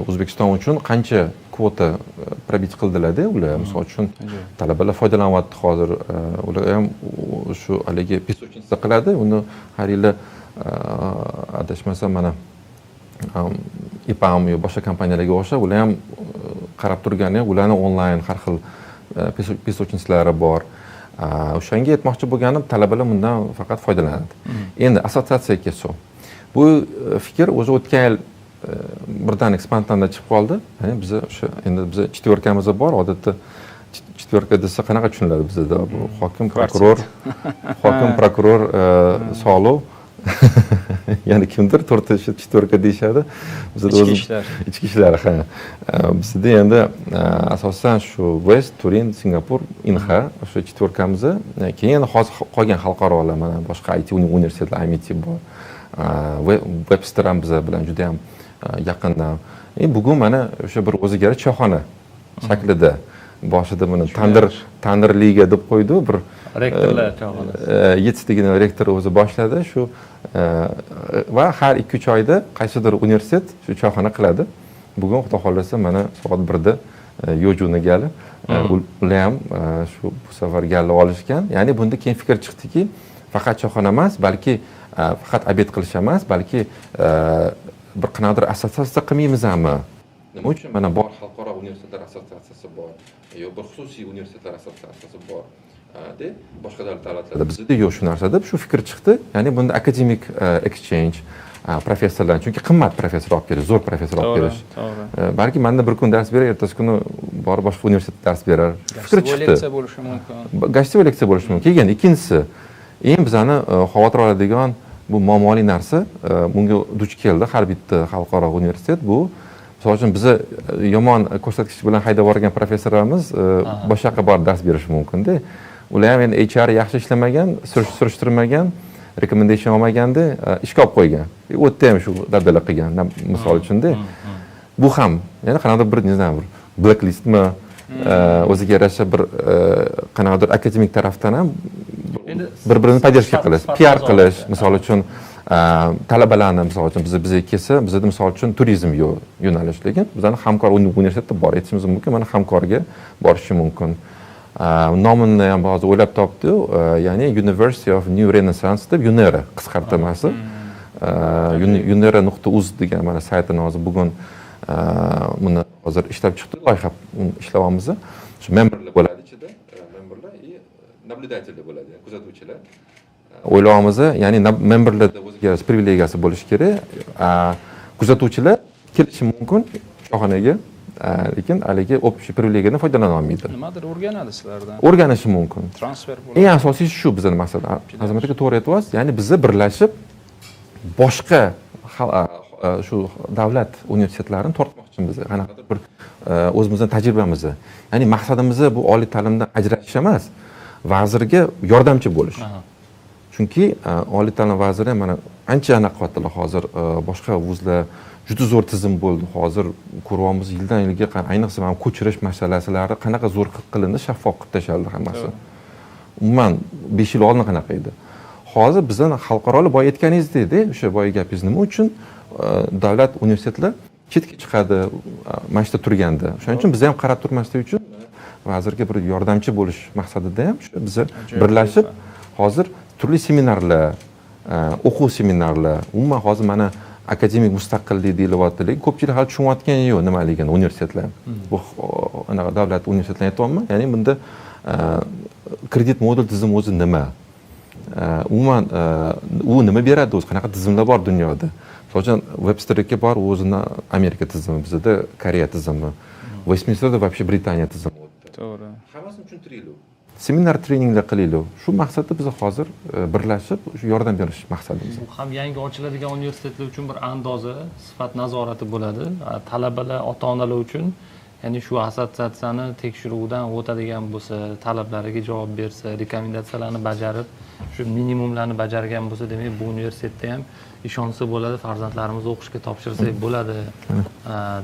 O'zbekiston uchun qancha kvota probit qildilar-da ular. Misol uchun talabalar foydalanyapti hozir. Ular ham shu haligi pesochinsa qiladi. Uni har yili adashmasam mana IPAM yo boshqa kompaniyalarga o'xshab ular ham qarab turgani, ularni onlayn har xil pesochinsalari bor. O'shanga aytmoqchi bo'lganim, talabalar bundan faqat foydalanadi. Endi assotsiatsiyaga kelsak, bu fikr o'zi o'tgan yil birdan ekspandanda chiqib qoldi. Ya'ni biz o'sha endi biz четверкamiz bor, odatda четверка desa qanaqa tushuniladi bizda? Bu hokim, prokuror, soliq ya'ni kimdir to'rtinchi четверка deyishadi. Bizda o'zi ichki ishlar, ha. Bizda endi asosan shu West, Turin, Singapur, INXA o'sha четверкamiz. Keyin hozir qolgan xalqarolar mana boshqa IT universitetlar, MIT bor. Webster ham biz bilan juda ham yaqindan. Bugun mana o'sha bir o'ziga yarasha choyxona shaklida boshida buni tandir liga deb qo'ydi, bir rektorlar choyxonasi. 7 tagina rektor o'zi boshladi shu va har 2-3 oyda qaysidir universitet shu choyxona qiladi. Bugun xudo xolasa mana soat 1 da Yojuni gali ular ham shu bu safar galla olishgan. Ya'ni bunda keyin fikr chiqdiki, faqat choyxona emas, balki faqat obed qilish emas, balki bir qanaqadir assotsiatsiya qilmaymizmi? Nima uchun mana bor xalqaro universitetlar assotsiatsiyasi bor, yo bir xususiy universitetlar assotsiatsiyasi bor. De boshqa davlatlarda bizda yo'q shu narsa deb shu fikr chiqdi. Ya'ni bunda akademik exchange professorlar, chunki qimmat professor olib kelish, zo'r professor olib kelish. Balki menda bir kun dars berar, ertasi kuni borib boshqa universitetda dars berar. Fikr chiqdi. Leksiya bo'lishi mumkin. Gashtovoy leksiya bo'lishi mumkin. Keyin ikkinchisi, eng bizani xavotir oladigan bu muammoli narsa, bunga duch keldi har bitta xalqaro universitet. Bu misol uchun bizni yomon ko'rsatkich bilan haydab yuborgan professorlarimiz boshqa yoqqa borib dars berishi mumkin-da. Ular ham endi HR yaxshi ishlamagan, surishtirmagan, recommendation olmaganda ishga olib qo'ygan. U yerda ham shu dabdala qilgan, misol uchun-da. Bu ham, ya'ni qanaqadir bir, ne znam, blacklistmi, o'ziga yarasha bir qanaqadir akademik tarafdan ham bir-birini podдержка qilish, PR qilish, misol uchun talabalarni misol uchun bizga kelsa, bizda misol uchun turizm yo'nalish, lekin bizning hamkor universitetda bor, aytishimiz mumkin, mana hamkorga borishi mumkin. Nomini ham hozir o'ylab topdi, ya'ni University of New Renaissance deb UNERA qisqartirmasi. unera.uz degan mana saytini hozir bugun buni hozir ishlab chiqdi, loyiha ishlayapmiz. Shu memberlar bo'ladi ichida, memberlar и наблюдательlar bo'ladi, kuzatuvchilar. O'ylayapmiz, ya'ni memberlarda o'ziga privilegiyasi bo'lishi kerak. Kuzatuvchilar kelishi mumkin choyxonaga, lekin haligi общий privilegiyadan foydalana olmaydi. Nimadir o'rganadi sizlardan. O'rganishi mumkin. Transfer bo'ladi. Eng asosiysi shu bizning maqsad. Azamat aka to'g'ri aytyapsiz. Ya'ni biz birlashib boshqa shu davlat universitetlarini tortmoqchimiz. Qanaqadir bir o'zimizning tajribamizni. Ya'ni maqsadimiz bu oliy ta'limdan ajratish emas, vazirga yordamchi bo'lish. Chunki oliy ta'lim vaziri mana ancha qilyaptilar hozir boshqa vuzlar juda zo'r tizim bo'ldi. Hozir ko'ryapmiz yildan yilga ayniqsa mana ko'chirish masalasilari qanaqa zo'r qilindi, shaffof qilib tashlandi hammasi. Umuman 5 yil oldin qanaqa edi. Hozir bizdan xalqaro boy aytganingizdek, o'sha boy gapingiz nima uchun davlat universitetlar chetga chiqadi, mashta turganda. O'shaning uchun biz ham qarab turmaslik uchun vazirga bir yordamchi bo'lish maqsadida ham shu biz birlashib hozir turli seminarlar, o'quv seminarlar, umuman hozir mana akademik mustaqillik deyilyapti, lekin ko'pchilik hali tushunayotgani yo'q nimaligini universitetlar. Bu anaqa davlat universitetlarini aytyapman. Ya'ni bunda kredit modul tizimi o'zi nima? Umuman u nima beradi, o'zi qanaqa tizimlar bor dunyoda? Masalan, Websterga bor, o'zini Amerika tizimi, bizda Koreya tizimi, Westminsterda вообще Britaniya tizimi. To'g'ri. Hammasini tushuntiraylik. Seminar treninglar qilaylik. Shu maqsadda biz hozir birlashib shu yordam berish maqsadimiz. Bu ham yangi ochiladigan universitetlar uchun bir andoza, sifat nazorati bo'ladi. Talabalar, ota-onalar uchun ya'ni shu assotsiatsiyani tekshiruvdan o'tadigan bo'lsa, talablariga javob bersa, rekomendatsiyalarni bajarib, shu minimumlarni bajargan bo'lsa, demak bu universitetda ham ishonsa bo'ladi, farzandlarimizni o'qishga topshirsak bo'ladi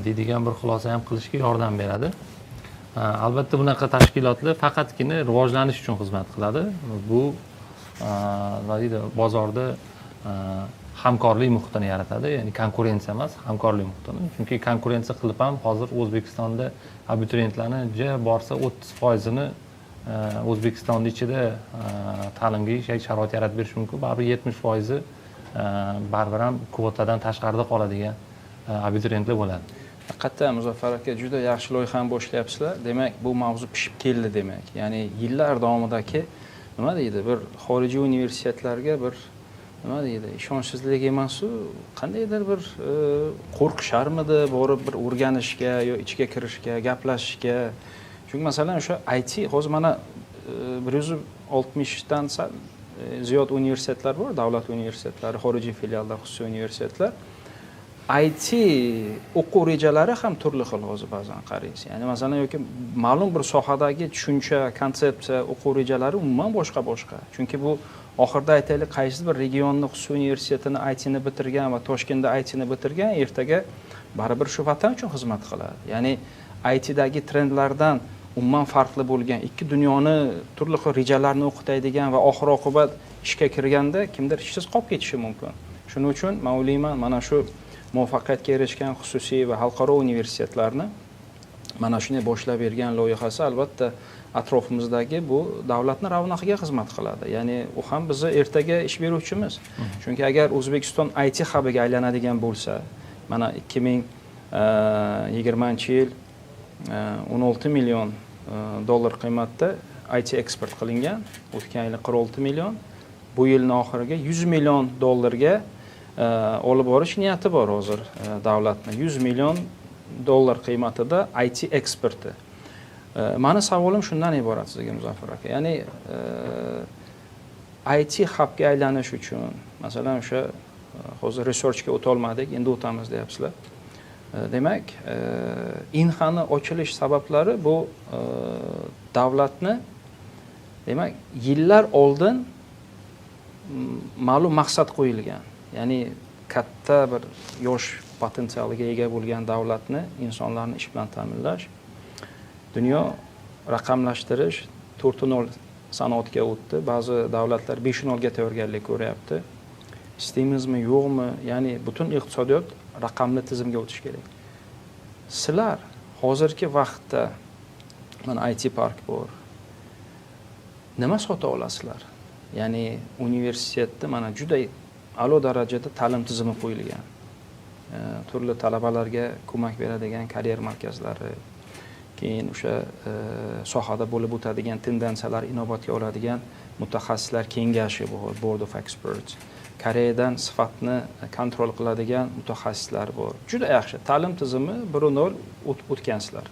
deydigan bir xulosa ham qilishga yordam beradi. Albatta bunaqa tashkilotlar faqatgina rivojlanish uchun xizmat qiladi. Bu nima deydi, bozorda hamkorlik muhitini yaratadi, ya'ni konkurensiya emas, hamkorlik muhitini. Chunki konkurensiya qilib ham hozir O'zbekistonda abituriyentlarni borsa 30%ni O'zbekistonning ichida ta'limga sharoit yaratib berish mumkin. Baribir 70% baribir ham kvotadan tashqarida qoladigan abituriyentlar bo'ladi. Haqiqatdan Muzaffar aka juda yaxshi loyihani boshlayapsizlar. Demak, bu mavzu pishib keldi demak. Ya'ni yillar davomidagi nima deydi, bir xorijiy universitetlarga bir nima deydi, ishonchsizlik emas-u, qandaydir bir qo'rqisharmidi borib bir o'rganishga yo ichga kirishga, gaplashishga. Chunki masalan o'sha IT hozir mana 160 dan sal ziyod universitetlar bor, davlat universitetlari, xorijiy filiallar, xususiy universitetlar. IT o'quv rejalari ham turli xil hozir ba'zan qaraysiz. Ya'ni masalan yoki ma'lum bir sohadagi tushuncha, konsepsiya, o'quv rejalari umuman boshqa. Chunki bu oxirida aytaylik, qaysi bir regionni xususiy universitetini IT-ni bitirgan va Toshkentda IT-ni bitirgan ertaga baribir shu vatan uchun xizmat qiladi. Ya'ni IT-dagi trendlardan umuman farqli bo'lgan, ikki dunyoni turli xil rejalarni o'qitadigan va oxir oqibat ishga kirganda kimdir ishsiz qolib ketishi mumkin. Shuning uchun men o'ylayman, mana shu muvaffaqiyatga erishgan xususiy va xalqaro universitetlarni mana shunday boshlab bergan loyihasi albatta atrofimizdagi bu davlatning ravnaqiga xizmat qiladi. Ya'ni u ham bizni ertaga ish beruvchimiz. Chunki agar O'zbekiston IT hubiga aylanadigan bo'lsa, mana 2020-yil 16 million dollar qiymatda IT eksport qilingan, o'tgan yil 46 million, bu yilning oxiriga 100 million dollarga olib borish niyati bor hozir davlatning. 100 million dollar qiymatida IT eksporti. Mani savolim shundan iborat sizga Muzaffar aka. Ya'ni IT hubga aylanish uchun, masalan o'sha hozir researchga o'ta olmadik, endi o'tamiz deyapsizlar. Demak, Inhani ochilish sabablari bu davlatni demak yillar oldin ma'lum maqsad qo'yilgan. Ya'ni katta bir yosh potensialiga ega bo'lgan davlatni, insonlarni ish bilan ta'minlash, dunyo raqamlashtirish 4.0 sanoatga o'tdi. Ba'zi davlatlar 5.0 ga tayyorgarlik ko'ryapti. İsteymizmi, yo'qmi? Ya'ni butun iqtisodiyot raqamli tizimga o'tish kerak. Sizlar hozirgi vaqtda mana IT park bor. Nima sota olasizlar? Ya'ni universitetda mana juda a'lo darajada ta'lim tizimi qo'yilgan. Turli talabalarga ko'mak beradigan karyer markazlari, keyin o'sha sohada bo'lib o'tadigan tendensiyalar inobatga oladigan mutaxassislar kengashi bor, Board of Experts. Koreyadan sifatni kontrol qiladigan mutaxassislar bor. Juda yaxshi. Ta'lim tizimi 1.0 o'tgansizlar,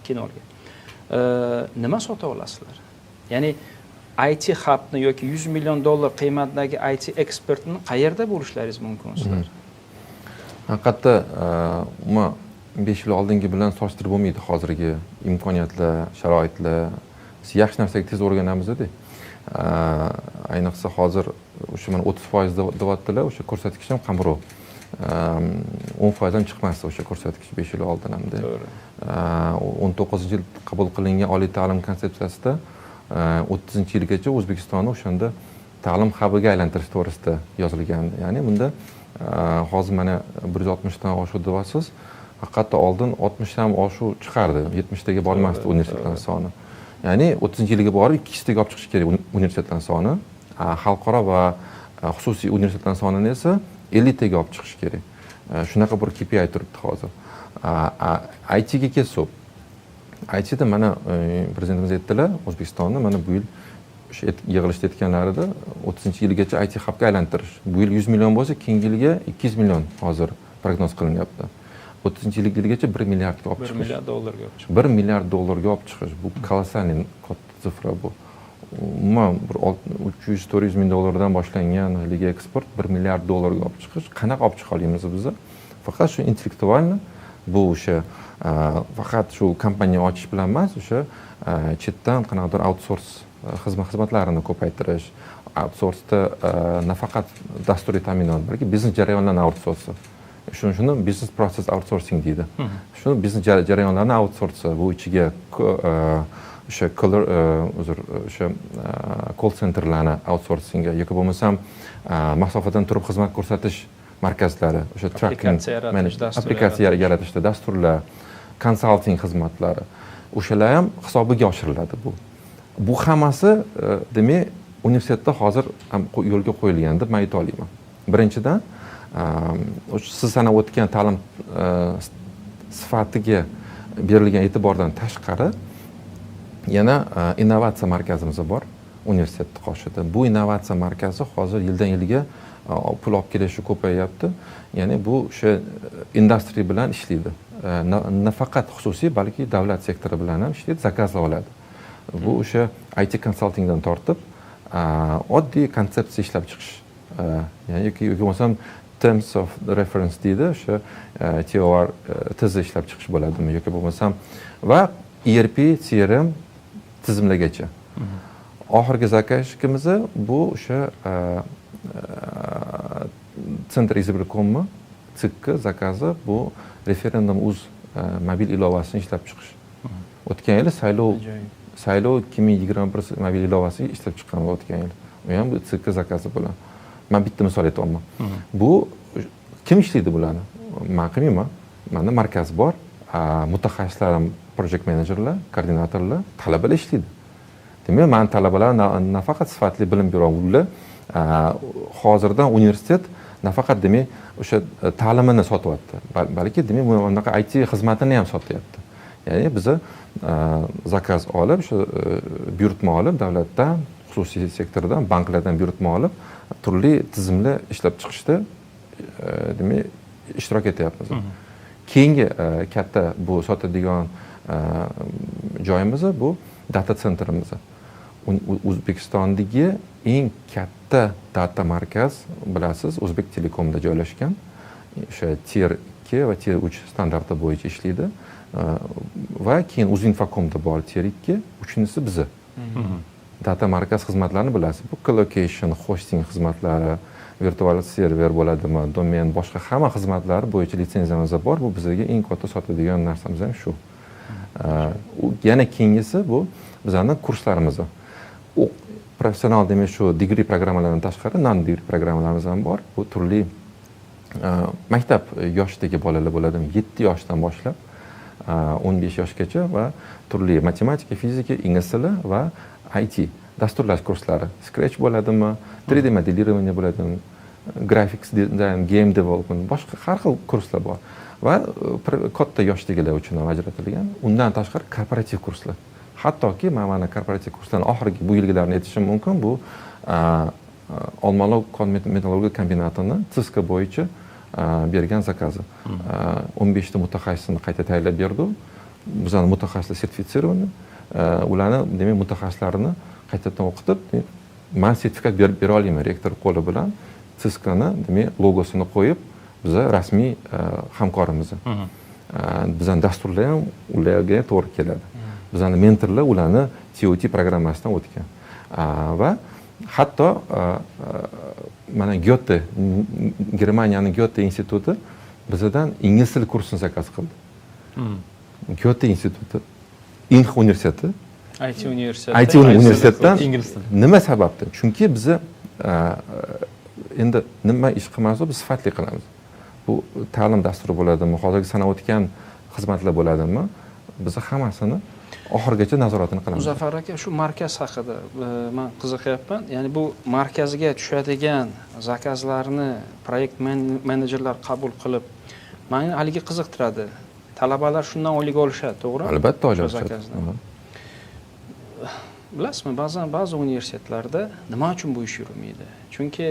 2.0 ga. Nima sota olasizlar? Ya'ni IT hubni yoki 100 million dollar qiymatidagi IT ekspertini qayerda bo'lishlaringiz mumkin sizlar? Haqiqatda umuman 5 yil oldingi bilan solishtirib bo'lmaydi hozirgi imkoniyatlar, sharoitlar. Biz yaxshi narsaga tez o'rganamiz-da. Ayniqsa hozir o'sha mana 30% deyaptilar, o'sha ko'rsatkich ham qamrov. 10% ham chiqmasdi o'sha ko'rsatkich 5 yil oldin hamda. 19-yil qabul qilingan oliy ta'lim konsepsiyasida 30-yilgacha O'zbekistonni o'shanda ta'lim hubiga aylantirish to'g'risida yozilgan. Ya'ni bunda hozir mana 160 dan oshib deyapsiz. Haqiqatda oldin 60 dan oshuv chiqardi, 70 taga bormasdi universitetlar soni. Ya'ni 30-yilga borib 2 taga olib chiqish kerak universitetlar soni. Xalqaro va xususiy universitetlar sonini esa 50 taga olib chiqish kerak. Shunaqa bir KPI turibdi hozir. IT ga kelsak, ITda mana prezidentimiz aytdilar, O'zbekistonni mana bu yil o'sha yig'ilishda aytganlarida 30-yilgacha IT hubga aylantirish. Bu yil 100 million bo'lsa, keyingi yilga 200 million hozir prognoz qilinyapti. 30-yilgacha 1 milliardga olib chiqish. 1 milliard dollarga olib chiqish. 1 milliard dollarga olib chiqish. Bu kolossalniy katta sifra bu. Umuman 300-400 ming dollardan boshlangan eksport 1 milliard dollarga olib chiqish. Qanaqa olib chiqa olamiz biz? Faqat shu intellektualni bu o'sha faqat shu kompaniya ochish bilan emas, o'sha chetdan qanaqadir outsource xizmatlarini ko'paytirish, outsourceda nafaqat dasturiy ta'minot, balki biznes jarayonlarini outsource. Shuni business process outsourcing deydi. Shuni biznes jarayonlarini outsource, bu ichiga o'sha o'sha call centerlarni outsourcingga yoki bo'lmasam masofadan turib xizmat ko'rsatish markazlari, o'sha tracking, aplikatsiya yaratishda dasturlar, consulting xizmatlari, o'shalar ham hisobiga oshiriladi bu. Bu hammasi demak universitetda hozir ham yo'lga qo'yilgan deb men ayta olaman. Birinchidan siz sanab o'tgan ta'lim sifatiga berilgan e'tibordan tashqari yana innovatsiya markazimiz bor universitetning qoshida. Bu innovatsiya markazi hozir yildan yilga pul olib kelishi ko'payyapti. Ya'ni bu o'sha industry bilan ishlaydi. Nafaqat xususiy, balki davlat sektori bilan ham ishlaydi, zakazlar oladi. Bu o'sha IT consultingdan tortib oddiy konsepsiya ishlab chiqish, ya'ni yoki bo'lmasam terms of reference deydi, o'sha TOR tizi ishlab chiqish bo'ladimi yoki bo'lmasam va ERP, CRM tizimlagacha. Oxirgi zakazimiz bu o'sha Center Izbrkommi CIK zakazi, bu referendum.uz mobil ilovasini ishlab chiqish. O'tgan yili saylov 2021 mobil ilovasini ishlab chiqqan o'tgan yil. U ham CIK zakazi bilan. Men bitta misol aytaman. Bu kim ishlaydi bularni? Men qilmayman. Menda markaz bor, mutaxassislar, project managerlar, koordinatorlar, talabalar ishlaydi. Demak, men talabalar nafaqat sifatli bilim beraman, hozirdan universitet nafaqat demak o'sha ta'limini sotyapti, balki demak bunaqa IT xizmatini ham sotyapti. Ya'ni biz zakaz olib, o'sha buyurtma olib, davlatdan, xususiy sektordan, banklardan buyurtma olib, turli tizimlar ishlab chiqishda demak ishtirok etyapmiz. Keyingi katta bu sotadigan joyimiz bu data centerimiz. O'zbekistondagi eng katta data markaz bilasiz, O'zbek Telekomda joylashgan. O'sha Tier 2 va Tier 3 standarti bo'yicha ishlaydi. Va keyin Uzinfokomda bor Tier 2, uchinchisi biz. Data markaz xizmatlarini bilasiz. Bu collocation, hosting xizmatlari, virtual server bo'ladimi, domen, boshqa hamma xizmatlari bo'yicha litsenziyamiz bor. Bu bizga eng katta sotadigan narsamiz ham shu. Yana keyingisi bu bizning kurslarimiz. U professional demak shu degree programmalaridan tashqari non degree programmalarimiz ham bor. Bu turli maktab yoshidagi bolalar bo'ladimi, 7 yoshdan boshlab 15 yoshgacha va turli matematika, fizika, ingliz tili va IT dasturlash kurslari, Scratch bo'ladimi, 3D modelирование bo'ladimi, graphics design, game development, boshqa har xil kurslar bor va katta yoshdagilar uchun ham ajratilgan. Undan tashqari korporativ kurslar. Hattoki mana korporativ kurslarning oxirgi bu yilgilarini aytishim mumkin. Bu Olmaliq metallurgiya kombinatini CISK bo'yicha bergan zakazi. 15 ta mutaxassisni qayta tayyorlab berdi. Bizning mutaxassislar sertifitsированы. Ularni demak mutaxassislarini qaytadan o'qitib, men sertifikat bera olaman rektor qo'li bilan CISKni demak logosini qo'yib, biz rasmiy hamkorimiz. Bizning dasturlar ham ularga to'g'ri keladi. Bizning mentorlar ularni TOT programmasidan o'tgan. Va hatto mana Goethe, Germaniyaning Goethe instituti bizdan ingliz tili kursini zakaz qildi. Goethe instituti, Inha universiteti, IT universitetdan ingliz tili. Nima sababdan? Chunki biz endi nima ish qilamiz, biz sifatli qilamiz. Bu ta'lim dasturi bo'ladimi, hozirgi sanab o'tgan xizmatlar bo'ladimi, biz hammasini oxirigacha nazoratini qilamiz. Muzaffar aka, shu markaz haqida men qiziqyapman. Ya'ni bu markazga tushadigan zakazlarni proyekt menejerlar qabul qilib, meni haligi qiziqtiradi. Talabalar shundan oylik olishadi, to'g'rimi? Albatta olishadi. Bilasizmi, ba'zi universitetlarda nima uchun bu ish yurmaydi? Chunki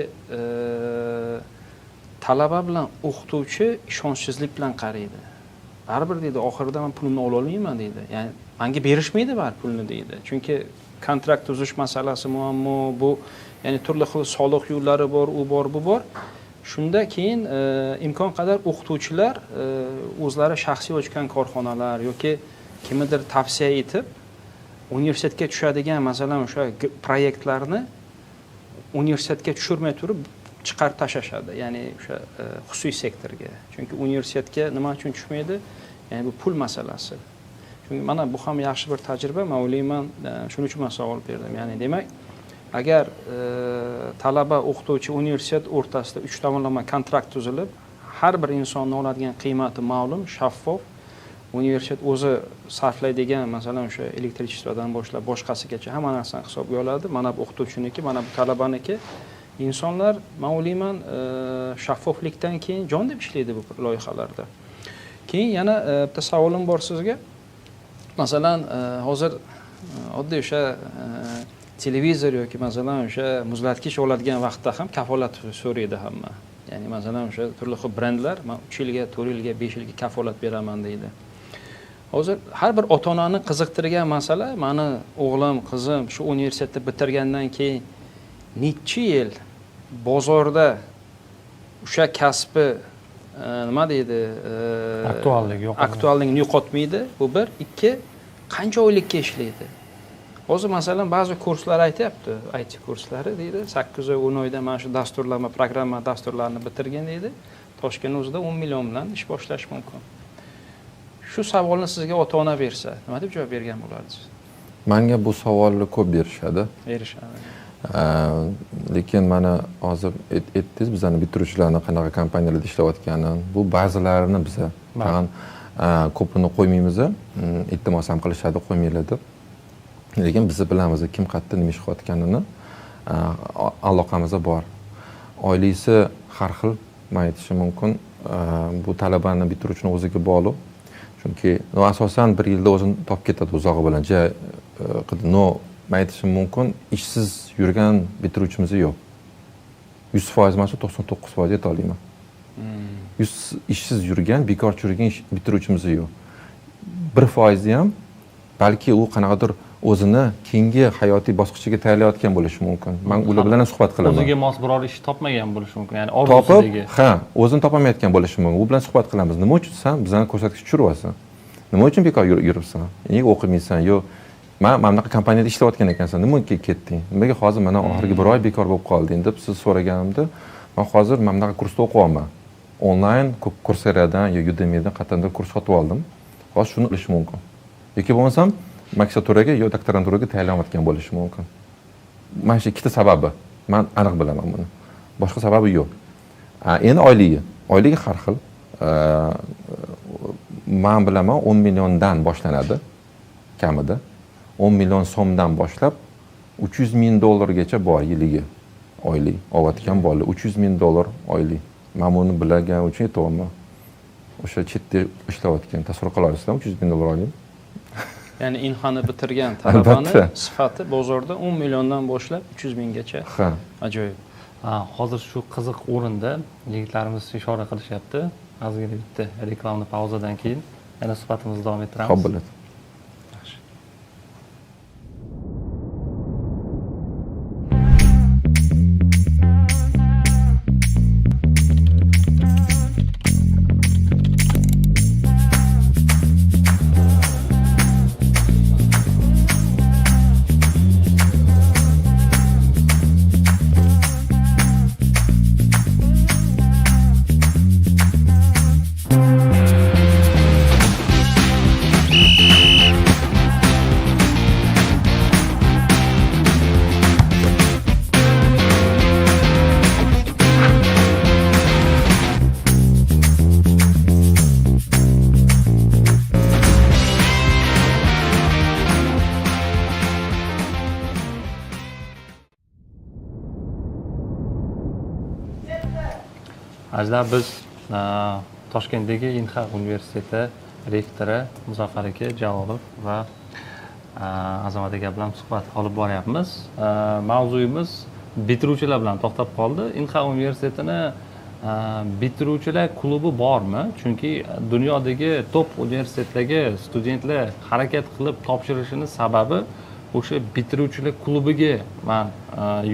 talaba bilan o'qituvchi ishonchsizlik bilan qaraydi. Baribir deydi, oxirida men pulimni ola olmayman deydi. Ya'ni menga berishmaydi baribir pulni deydi. Chunki kontrakt tuzish masalasi muammo, bu ya'ni turli xil soliq yo'llari bor, u bor, bu bor. Shunda keyin imkon qadar o'qituvchilar o'zlari shaxsiy ochgan korxonalar yoki kimnidir tavsiya etib universitetga tushadigan masalan o'sha proyektlarni universitetga tushirmay turib chiqarib tashlashadi, ya'ni o'sha xususiy sektorga. Chunki universitetga nima uchun tushmaydi? Ya'ni bu pul masalasi. Chunki mana bu ham yaxshi bir tajriba. Men o'ylayman, shuning uchun men savol berdim. Ya'ni demak, agar talaba, o'qituvchi, universitet o'rtasida uch tomonlama kontrakt tuzilib, har bir insonning oladigan qiymati ma'lum, shaffof, universitet o'zi sarflaydigan masalan o'sha elektrichествоdan boshlab boshqasigacha hamma narsani hisobga oladi. Mana bu o'qituvchiniki, mana bu talabaniki. İnsanlar, men o'ylayman, shaffoflikdan keyin jon deb ishlaydi bu loyihalarda. Keyin yana bitta savolim bor sizga. Masalan, hozir oddiy o'sha televizor yoki masalan o'sha muzlatkich oladigan vaqtda ham kafolat so'raydi hamma. Ya'ni masalan o'sha turli xil brendlar men 3 yilga, 4 yilga, 5 yilga kafolat beraman deydi. Hozir har bir ota-onani qiziqtirgan masala, meni o'g'lim, qizim shu universitetni bitirgandan keyin necha yil bozorda o'sha kasbi nima deydi, aktualligini yo'qotmaydi. Bu bir, ikki, qancha oylikka ishlaydi. Hozir masalan ba'zi kurslar aytyapti, IT kurslari deydi, 8 oy, 10 oyda mana shu dasturlama, programma dasturlarini bitirgan deydi. Toshkent o'zida 10 million bilan ish boshlash mumkin. Shu savolni sizga ota-ona bersa, nima deb javob bergan bo'lardingiz? Menga bu savolni ko'p berishadi. Lekin mana hozir aytdingiz, bizani bitiruvchilarni qanaqa kompaniyalarda ishlayotgani, bu ba'zilarini biz tag'in ko'pini qo'ymaymiz, iltimos ham qilishadi, qo'ymaylar deb. Lekin biz bilamiz kim qayerda nima ish qilayotganini, aloqamiz bor. Oilasi har xil, men aytishim mumkin, bu talabani bitiruvchini o'ziga bog'liq. Chunki asosan bir yilda o'zini topib ketadi uzog'i bilan. Men aytishim mumkin, ishsiz yurgan bitiruvchimiz yo'q. 100% emas, 99% ayta olaman. Ishsiz yurgan, bekorchi yurgan bitiruvchimiz yo'q. 1% ham balki u qanaqadir o'zini keyingi hayotiy bosqichiga tayyorlayotgan bo'lishi mumkin. Men ular bilan ham suhbat qilaman. O'ziga mos biror ish topmagan bo'lishi mumkin. Ya'ni orzusidagi. O'zini topolmayotgan bo'lishi mumkin. U bilan suhbat qilamiz. Nima uchun sen bizani ko'rsatkich tushiryapsan? Nima uchun bekor yuribsan? Nega o'qimaysan? Yo, mana bunaqa kompaniyada ishlayotgan ekansan, nimaga ketding? Nimaga hozir mana oxirgi 1 oy bekor bo'lib qolding deb siz so'raganimda, men hozir mana bunaqa kursda o'qiyapman. Onlayn Courseradan yo Udemy'dan qattiqroq kurs sotib oldim. Hozir shuni qilish mumkin. Yoki bo'lmasam magistraturaga yo doktoranturaga tayyorlanayotgan bo'lishi mumkin. Mana shu ikkita sababi. Men aniq bilaman buni. Boshqa sababi yo'q. Endi oyligi har xil. Men bilaman 10 milliondan boshlanadi kamida. 10 million so'mdan boshlab 300 ming dollargacha bor yiliga oylik olayotgan bolalar. 300 ming dollar oylik. Men buni bilgan uchun aytayapman. O'sha chetda ishlayotgan tasavvur qila olasizlarmi 300 ming dollar oylik? Ya'ni Inhani bitirgan talabani sifati bozorda 10 milliondan boshlab 300 minggacha. Ha. Ajoyib. Hozir shu qiziq o'rinda yigitlarimiz ishora qilishyapti. Ozgina bitta reklamni pauzadan keyin yana suhbatimizni davom ettiramiz. Xo'p bo'ladi. Ajda, biz Toshkentdagi Inha universiteti rektori Muzaffar aka Jalolov va Azamat aka bilan suhbat olib boryapmiz. Mavzuyimiz bitiruvchilar bilan to'xtab qoldi. Inha universitetini bitiruvchilar klubi bormi? Chunki dunyodagi top universitetlarga studentlar harakat qilib topshirishini sababi o'sha bitiruvchilar klubiga man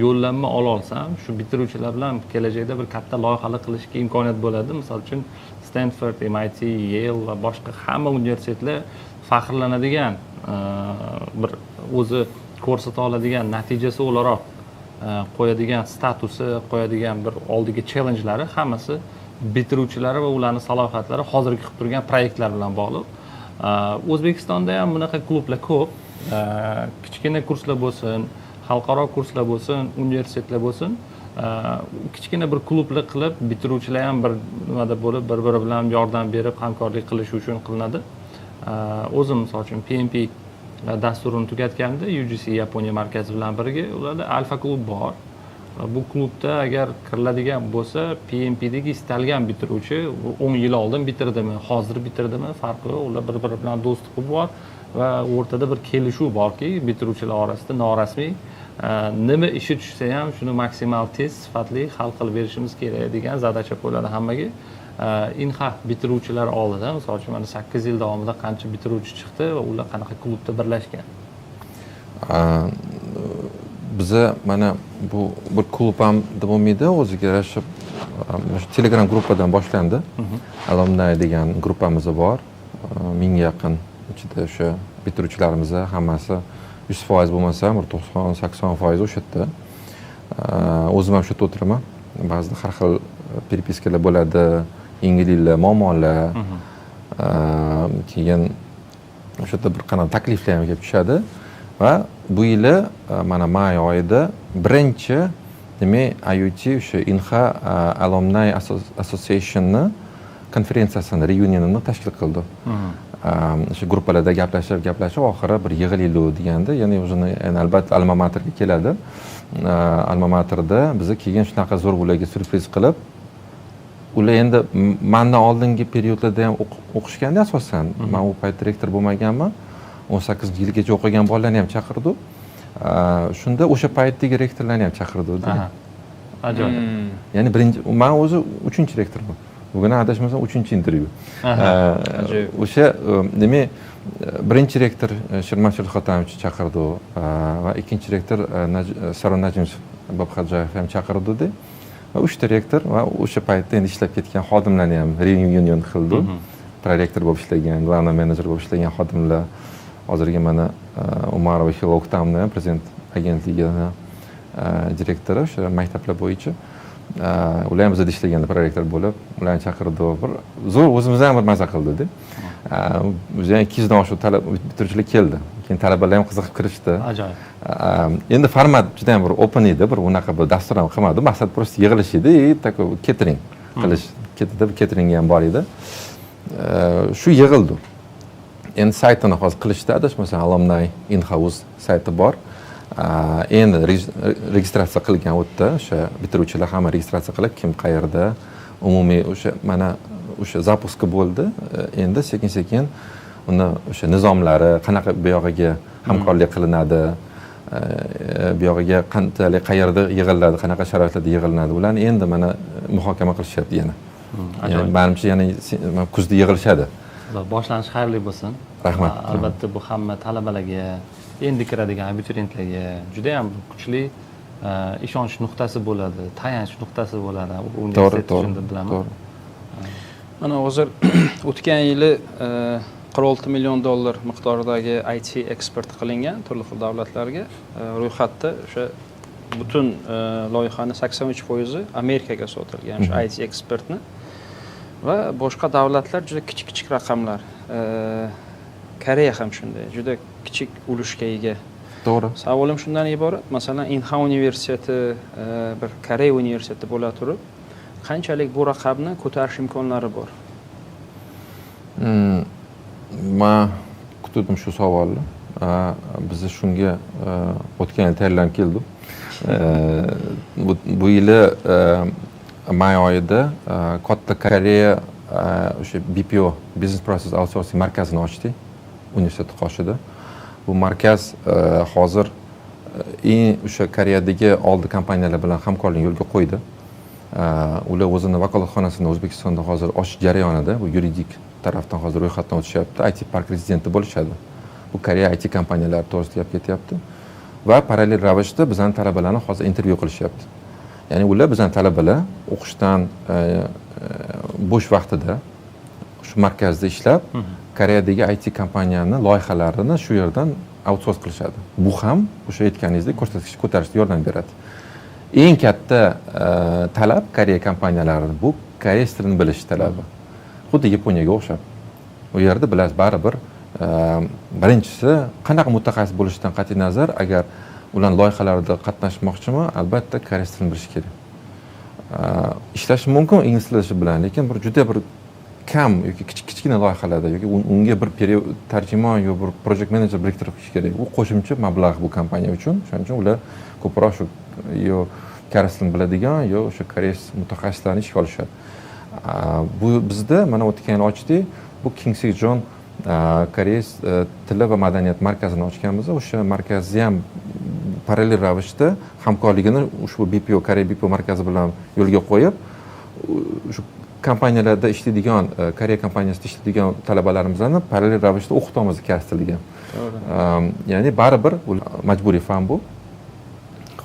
yo'llanma ola olsam, shu bitiruvchilar bilan kelajakda bir katta loyihalar qilishga imkoniyat bo'ladi. Misol uchun Stanford, MIT, Yale va boshqa hamma universitetlar faxrlanadigan bir o'zi ko'rsata oladigan natijasi o'laroq qo'yadigan statusi, qo'yadigan bir oldiga challengelari hammasi bitiruvchilari va ularning salohiyatlari hozirgi qilib turgan proyektlar bilan bog'liq. O'zbekistonda ham bunaqa klublar ko'p. Kichkina kurslar bo'lsin, xalqaro kurslar bo'lsin, universitetlar bo'lsin, kichkina bir klublar qilib, bitiruvchilar ham bir nimada bo'lib, bir-biri bilan yordam berib, hamkorlik qilish uchun qilinadi. O'zim misol uchun PMP dasturini tugatganda UGC Yaponiya markazi bilan birga ularda alfa klub bor. Bu klubda agar kiriladigan bo'lsa, PMPdagi istalgan bitiruvchi 10 yil oldin bitirdimi, hozir bitirdimi farqi yo'q. Ular bir-biri bilan do'stlik bor va o'rtada bir kelishuv borki, bitiruvchilar orasida norasmiy nima ishi tushsa ham shuni maksimal tez, sifatli hal qilib berishimiz kerak degan zadacha qo'yiladi hammaga. Inha bitiruvchilar oldida, misol uchun mana 8 yil davomida qancha bitiruvchi chiqdi va ular qanaqa klubda birlashgan. Biza mana bu bir klub ham deb bo'lmaydi, o'ziga yarasha Telegram gruppadan boshlandi. Alumni degan gruppamiz bor. 1000 ga yaqin ichida o'sha bitiruvchilarimiz hammasi 100% bo'lmasa, bir 90-80% o'sha yerda. O'zim ham shu yerda o'tiraman. Ba'zida har xil перепискаlar bo'ladi, yengilliklar, muammolar. Keyin o'sha yerda bir qanday takliflar ham kelib tushadi va bu yili mana may oyida birinchi demak IoT o'sha Inha Alumni Association'ni konferensiyasini, reunionini tashkil qildi. O'sha gruppalarda gaplashib oxiri bir yig'ilaylik deganda, ya'ni o'zini albatta alma materga keladi. Alma materda bizni keyin shunaqa zo'r ularga surpriz qilib, ular endi mendan oldingi periodlarda ham o'qishganda asosan, men u payt rektor bo'lmaganman. 18-yilgacha o'qigan bolalarni ham chaqirdi. Shunda o'sha paytdagi rektorlarni ham chaqirdi. Ajoyib. Ya'ni birinchi men o'zi 3-rektorman. Bugun adashmasam 3-intervyu. O'sha demak birinchi rektor Shirmatchil Xotamovich chaqirdi va ikkinchi rektor Saron Najimov Babxadjayev ham chaqirdi. Va 3 rektor va o'sha paytda endi ishlab ketgan xodimlarni ham reunion qildi. Prorektor bo'lib ishlagan, glавный menejer bo'lib ishlagan xodimlar, hozirgi mana Umarova Hiloktamni prezident agentligini direktori o'sha maktablar bo'yicha ular ham bizda ishlagan prorektor bo'lib, ularni chaqirdi. Bir zo'r o'zimiz ham bir maza qildi-da. O'zi 200 dan oshiq talab bitiruvchilar keldi. Keyin talabalar ham qiziqib kirishdi. Ajoyib. Endi format juda ham bir open edi, bir unaqa bir dastur ham qilmadi. Maqsad просто yig'ilish edi, такой catering qilish. Ketida catering ham bor edi. Shu yig'ildi. Endi saytini hozir qilishdi, adashmasam Alumni in-house sayti bor. Endi registratsiya qilgan o'tda o'sha bitiruvchilar hamma registratsiya qilib, kim qayerda umumiy o'sha mana o'sha zapuska bo'ldi. Endi sekin-sekin uni o'sha nizomlari, qanaqa bu yog'iga hamkorlik qilinadi, bu yog'iga qanchalik qayerda yig'iladi, qanaqa sharoitlarda yig'ilinadi, ularni endi mana muhokama qilishyapti yana. Menimcha yana kuzda yig'ilishadi. Boshlanish xayrli bo'lsin. Rahmat. Albatta bu hamma talabalarga, endi kiradigan abituriyentlarga juda ham kuchli ishonch nuqtasi bo'ladi, tayanch nuqtasi bo'ladi. Universitet uchun deb bilaman. Mana hozir o'tgan yili $46 million miqdoridagi IT eksport qilingan turli xil davlatlarga. Ro'yxatda o'sha butun loyihaning 83% Amerikaga sotilgan o'sha IT eksportni. Va boshqa davlatlar juda kichik raqamlar. Koreya ham shunday, juda kichik ulushga ega. To'g'ri. Savolim shundan iborat, masalan, Inha universiteti bir Koreya universiteti bo'la turib, qanchalik bu raqamni ko'tarish imkonlari bor? Men kutdim shu savolni. Biz shunga o'tgan yil tayyorlanib keldik. Bu yili may oyida katta Koreya o'sha BPO Business Process Outsourcing markazini ochdik universitet qoshida. Bu markaz hozir o'sha Koreyadagi oldi kompaniyalar bilan hamkorlik yo'lga qo'ydi. Ular o'zini vakolatxonasini O'zbekistonda hozir ochish jarayonida, bu yuridik tarafdan hozir ro'yxatdan o'tishyapti. IT Park rezidenti bo'lishadi. bu Koreya IT kompaniyalari to'g'risida gap ketyapti va parallel ravishda bizning talabalarni hozir intervyu qilishyapti. Ya'ni ular bizning talabalar o'qishdan bo'sh vaqtida shu markazda ishlab, Koreyadagi IT kompaniyani loyihalarini shu yerdan outsource qilishadi. Bu ham o'sha aytganingizdek ko'rsatkichni ko'tarishga yordam beradi. Eng katta talab Koreya kompaniyalari bu koreys tilini bilish talabi. Xuddi Yaponiyaga o'xshab. U yerda bilasiz baribir birinchisi qanaqa mutaxassis bo'lishidan qat'iy nazar, agar ular loyihalarda qatnashmoqchimi, albatta koreys tilini bilish kerak. Ishlash mumkin ingliz tili bilan, lekin bir juda bir kam yoki kichkina loyihalarda yoki unga bir tarjimon yoki bir project manager biriktirib qo'yish kerak. U qo'shimcha mablag' bu kompaniya uchun. Shuning uchun ular ko'proq shu yo koreys tilini biladigan yo o'sha koreys mutaxassislarni ishga olishadi. Bu bizda mana o'tgan yil ochdik. Bu Kingsejon koreys tili va madaniyat markazini ochganmiz. O'sha markazni ham parallel ravishda hamkorligini ushbu BPO Koreya BPO markazi bilan yo'lga qo'yib, shu kompaniyalarda ishlaydigan, Koreya kompaniyasida ishlaydigan talabalarimizni parallel ravishda o'qitamiz koreys tiliga. Ya'ni baribir majburiy fan bu.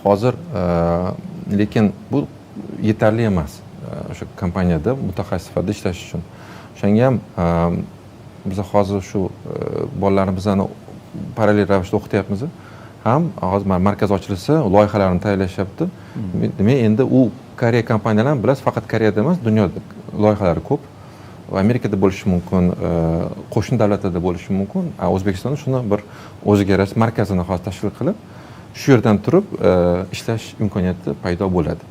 Hozir lekin bu yetarli emas o'sha kompaniyada mutaxassis sifatida ishlash uchun. O'shanga ham biz hozir shu bolalarimizni parallel ravishda o'qityapmiz. Ham hozir markaz ochilsa, loyihalarni tayyorlashyapti. Demak, endi u Koreya kompaniyalari bilasiz, faqat Koreyada emas, dunyoda loyihalari ko'p. Amerikada bo'lishi mumkin, qo'shni davlatlarda bo'lishi mumkin. O'zbekistonda shuni bir o'ziga yarasha markazini hozir tashkil qilib, shu yerdan turib ishlash imkoniyati paydo bo'ladi.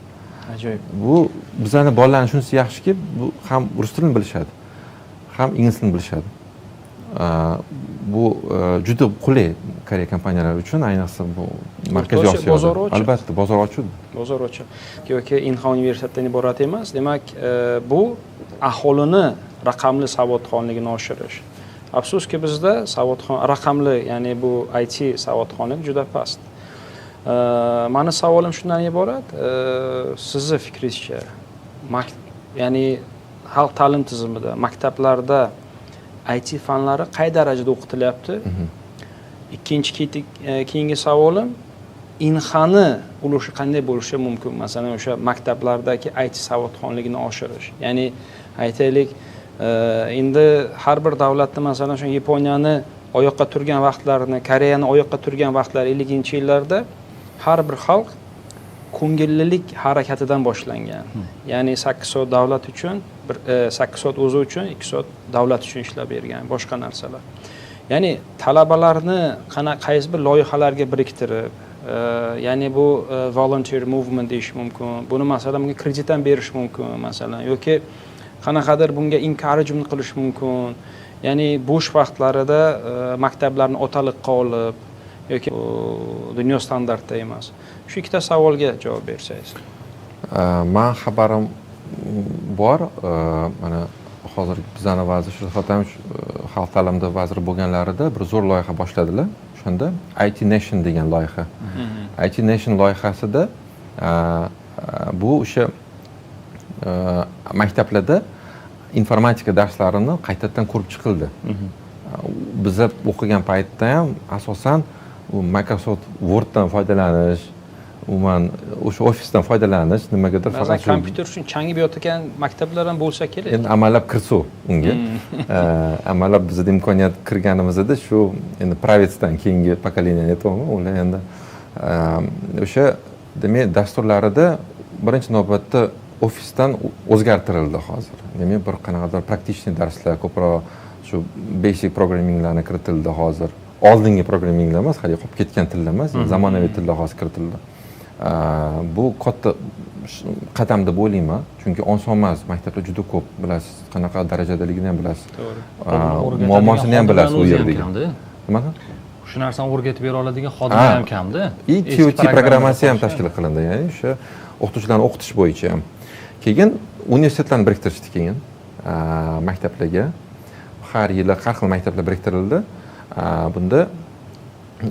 Ajoyib. Bu bizlarni bolalarning shunisi yaxshiki, bu ham rus tilini bilishadi, ham ingliz tilini bilishadi. Bu juda qulay Koreya kompaniyalari uchun, ayniqsa bu Markaziy Osiyoda. Albatta, bozor ochildi. Bozor ochildi. Yoki Inha universitetidan iborat emas. Demak, bu aholini raqamli savodxonligini oshirish. Afsuski bizda raqamli, ya'ni bu IT savodxonlik juda past. Mani savolim shundan iborat, sizni fikringizcha, ya'ni xalq ta'lim tizimida, maktablarda IT fanlari qay darajada o'qitilyapti? Keyingi savolim, Inhani ulushi qanday bo'lishi mumkin? Masalan, o'sha maktablardagi IT savodxonligini oshirish. Ya'ni aytaylik, endi har bir davlatda masalan shu Yaponiyani oyoqqa turgan vaqtlarini, Koreyani oyoqqa turgan vaqtlari 50-yillarda har bir xalq ko'ngillilik harakatidan boshlangan. Ya'ni 8 soat davlat uchun, 8 soat o'zi uchun, 2 soat davlat uchun ishlab bergan, boshqa narsalar. Ya'ni talabalarni qaysi bir loyihalarga biriktirib, ya'ni bu volunteer movement deyish mumkin. Buni masalan bunga kredit ham berish mumkin masalan, yoki qanaqadir bunga encouragement qilish mumkin. Ya'ni bo'sh vaqtlarida maktablarni otaliqqa olib yoki dunyo standartida emas. Shu ikkita savolga javob bersangiz. Men xabarim bor. Mana hozir bizning vazir shu ham xalq ta'limida vaziri bo'lganlarida bir zo'r loyiha boshladilar. Shunda IT Nation degan loyiha. IT Nation loyihasida bu o'sha maktablarda informatika darslarini qaytadan ko'rib chiqildi. Biz o'qigan paytda ham asosan Microsoft Worddan foydalanish, umuman o'sha ofisdan foydalanish nimagadir faqat kompyuter uchun changib yotgan maktablar ham bo'lsa kerak. Endi amallab kirsa unga. Amallab bizda imkoniyat kirganimizda shu endi privatedan keyingi pokoleniya aytmoqman, ular endi o'sha demak dasturlarida birinchi navbatda ofisdan o'zgartirildi hozir. Demak bir qanaqadir praktik darslar, ko'proq shu basic programminglarni kiritildi hozir. Oldingi programminglar emas, hali qolib ketgan tillar emas, zamonaviy tillar hozir kiritildi. Bu katta qadam deb o'ylayman, chunki oson emas. Maktabda juda ko'p bilasiz, qanaqa darajadaligini ham bilasiz. To'g'ri. Muammosini ham bilasiz u yerdagi. Nima? Shu narsani o'rgatib bera oladigan xodimlar ham kamda. IQT programmasi ham tashkil qilindi, ya'ni o'sha o'qituvchilarni o'qitish bo'yicha ham. Keyin universitetlarni biriktirishdi keyin maktablarga. Har yili har xil maktablar biriktirildi. Bunda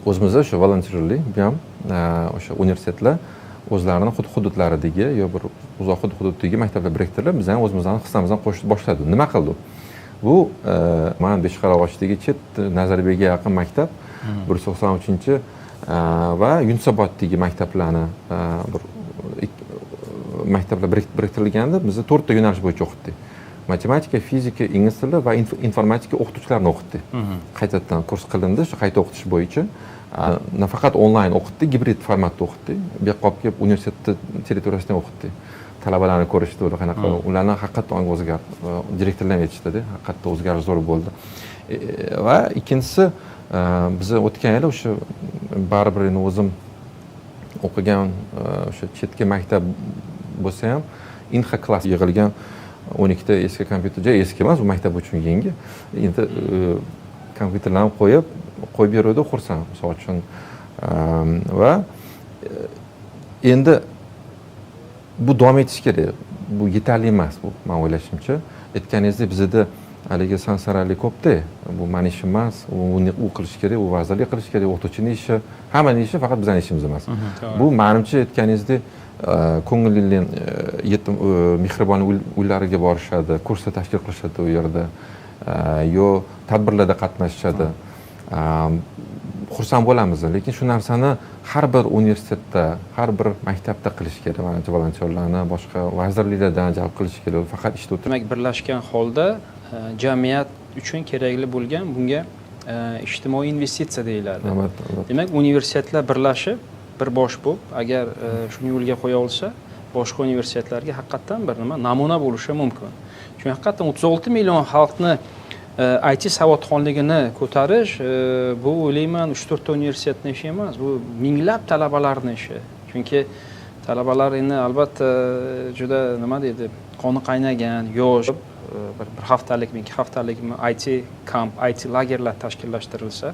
o'zimizda o'sha volunteerlik ham o'sha universitetlar o'zlarining hududlaridagi yo bir uzoq hududdagi maktablar biriktirib, biz ham o'zimizning hissamizni qo'shib boshladi. Nima qildi? bu mana Beshqarovochdagi chet Nazarbayga yaqin maktab 193 va Yunusoboddagi maktablarni maktablar biriktirilganda biz 4 ta yo'nalish bo'yicha o'qitdik. Matematika, fizika, ingliz tili va informatika o'qituvchilarini o'qitdik. Qaytadan kurs qilindi, shu qayta o'qitish bo'yicha. Nafaqat onlayn o'qitdik, gibrid formatda o'qitdik. Bu yoqqa olib kelib universitet territoriyasidan o'qitdik. Talabalarni ko'rishdi, ular qanaqa, ularni haqiqatdan o'zgardi. Direktorlar ham aytishdida, haqiqatdan o'zgarish zo'r bo'ldi. Va ikkinchisi biz o'tgan yil o'sha baribir o'zim o'qigan o'sha chetga maktab bo'lsa ham inha klass yig'ilgan 12 ta eski kompyuter, eski emas, u maktab uchun yangi. Endi kompyuterlarni qo'yib beruvdi, xursand, misol uchun. Va endi bu davom etishi kerak. Bu yetarli emas, bu men o'ylashimcha. Aytganingizdek, bizda haligi sansarali ko'pda. Bu meni ishim emas, u qilish kerak, u vazirlik qilish kerak, o'qituvchining ishi, hammaning ishi, faqat bizning ishimiz emas. Bu menimcha aytganingizdek, ko'ngilli yetim mehribonlik uylariga borishadi, kurslar tashkil qilishadi u yerda, yo tadbirlarda qatnashishadi. Xursand bo'lamiz, lekin shu narsani har bir universitetda, har bir maktabda qilish kerak. Mana volontyorlarni boshqa vazirliklardan jalb qilish kerak. Faqat ishda o'tirib. Demak, birlashgan holda jamiyat uchun kerakli bo'lgan bunga ijtimoiy investitsiya deyiladi. Demak, universitetlar birlashib, bir bosh bo'lib, agar shuni yo'lga qo'ya olsa, boshqa universitetlarga haqiqatan bir namuna bo'lishi mumkin. Chunki haqiqatan 36 million xalqni IT savodxonligini ko'tarish bu o'ylayman 3-4 ta universitetning ishi emas, bu minglab talabalarning ishi. Chunki talabalar endi albatta juda nima deydi, qoni qaynagan, yosh, bir haftalikmi, 2 haftalikmi IT kamp, IT lagerlar tashkillashtirilsa,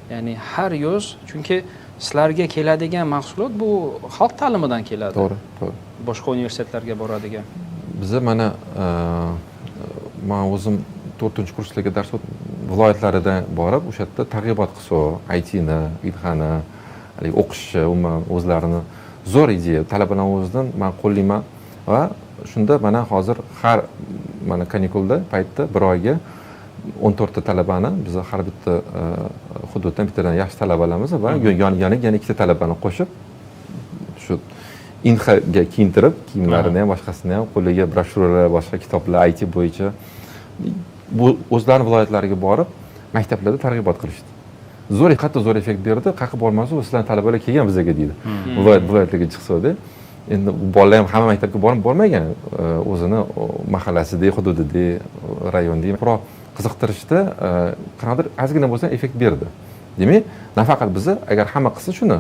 ya'ni har yoz, chunki sizlarga keladigan mahsulot bu xalq ta'limidan keladi. To'g'ri, to'g'ri. Boshqa universitetlarga boradigan. Biza mana men o'zim 4-kurslarga dars viloyatlaridan borib, o'sha yerda targ'ibot qilsa, ITni, IDHni, o'qishni, umuman o'zlarini zo'r ideya, talabalar o'zidan men qo'llayman va shunda mana hozir har mana kanikulda paytda bir oyga 14 ta talabani biz har bitta hududdan bittadan yaxshi talabalarimiz va yana 2 ta talabani qo'shib shu inhaga kiyintirib, kiyimlarini ham, boshqasini ham, qo'liga broshuralar, boshqa kitoblar IT bo'yicha bu o'zlarining viloyatlariga borib, maktablarda targ'ibot qilishdi. Qattiq zo'r effekt berdi. Qaqib bormasa, sizlarning talabalar kelgan bizga deydi. Viloyatlarga chiqsa-da. Endi bolalar ham hamma maktabga bormagan, o'zini mahallasida, hududida, rayonda biroq qiziqtirishda qanaqadir ozgina bo'lsa effekt berdi. Demak, nafaqat biza agar hamma qilsa shuni,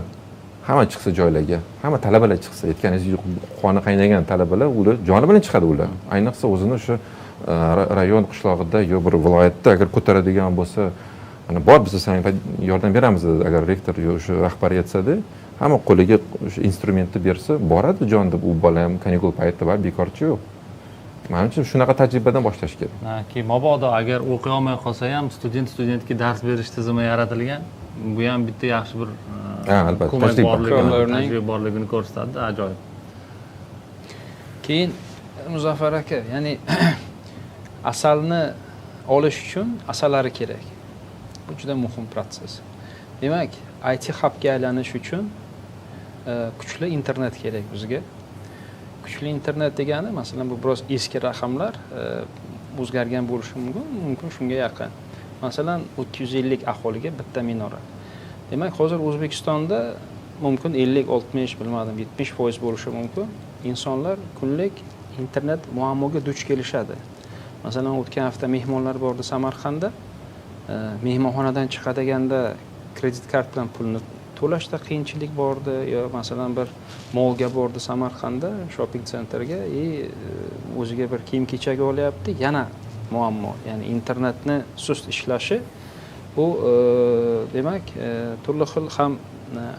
hamma chiqsa joylarga, hamma talabalar chiqsa, aytganingizdek qoni qaynagan talabalar ular joni bilan chiqadi ular. Ayniqsa o'zini shu rayon qishlog'ida yo bir viloyatda agar ko'taradigan bo'lsa, mana bor biz senga yordam beramiz agar rektor yo shu rahbariyat aytsa-da, hamma qo'liga o'sha instrumentni bersa, boradi jon deb u bola ham kanikul paytida bor, bekorchi yo'q. Menimcha shunaqa tajribadan boshlash kerak. Keyin mabodo agar o'qiy olmay qolsa ham studentga dars berish tizimi yaratilgan. Bu ham bitta yaxshi bir albatta tajriba borligini ko'rsatadi, ajoyib. Keyin Muzaffar aka, ya'ni asalni olish uchun asalari kerak. Bu juda muhim protsess. Demak, IT hubga aylanish uchun kuchli internet kerak bizga. Kuchli internet degani, masalan, bu biroz eski raqamlar o'zgargan bo'lishi mumkin shunga yaqin. Masalan, 350 aholiga bitta minora. Demak, hozir O'zbekistonda mumkin 50-60, bilmadim, 70% bo'lishi mumkin. Insonlar kunlik internet muammoga duch kelishadi. Masalan, o'tgan hafta mehmonlar bordi Samarqandda. Mehmonxonadan chiqadiganda kredit kart bilan pulni to'lashda qiyinchilik bordi, yo masalan bir molga bordi Samarqandda, shopping senterga, o'ziga bir kiyim-kechak olyapti, yana muammo. Ya'ni internetni sust ishlashi bu demak turli xil ham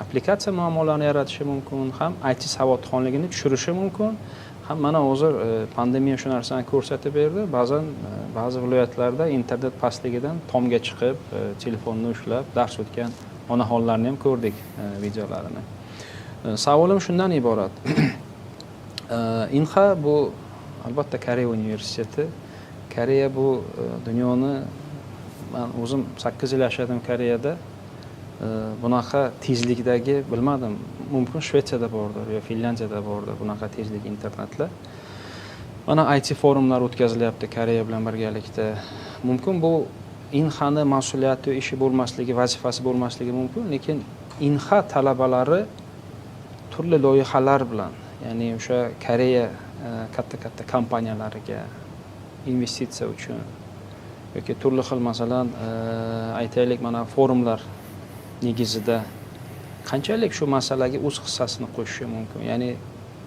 applikatsiya muammolarini yaratishi mumkin, ham IT savodxonligini tushirishi mumkin. Ham mana hozir pandemiya shu narsani ko'rsatib berdi. Ba'zi viloyatlarda internet pastligidan tomga chiqib, telefonni ushlab dars o'tgan onaxonlarni ham ko'rdik videolarini. Savolim shundan iborat. Inha bu albatta Koreya universiteti, Koreya bu dunyoni, men o'zim 8 yil yashadim Koreyada. Bunaqa tezlikdagi bilmadim, mumkin Shvetsiyada bordir yo Finlandiyada bordir bunaqa tezlik internetlar. Mana IT forumlar o'tkazilyapti Koreya bilan birgalikda. Mumkin bu Inhani mas'uliyati, ishi bo'lmasligi, vazifasi bo'lmasligi mumkin, lekin Inha talabalari turli loyihalar bilan, ya'ni o'sha Koreya katta kompaniyalariga investitsiya uchun yoki turli xil masalan aytaylik mana forumlar negizida qanchalik shu masalaga o'z hissasini qo'shishi mumkin. Ya'ni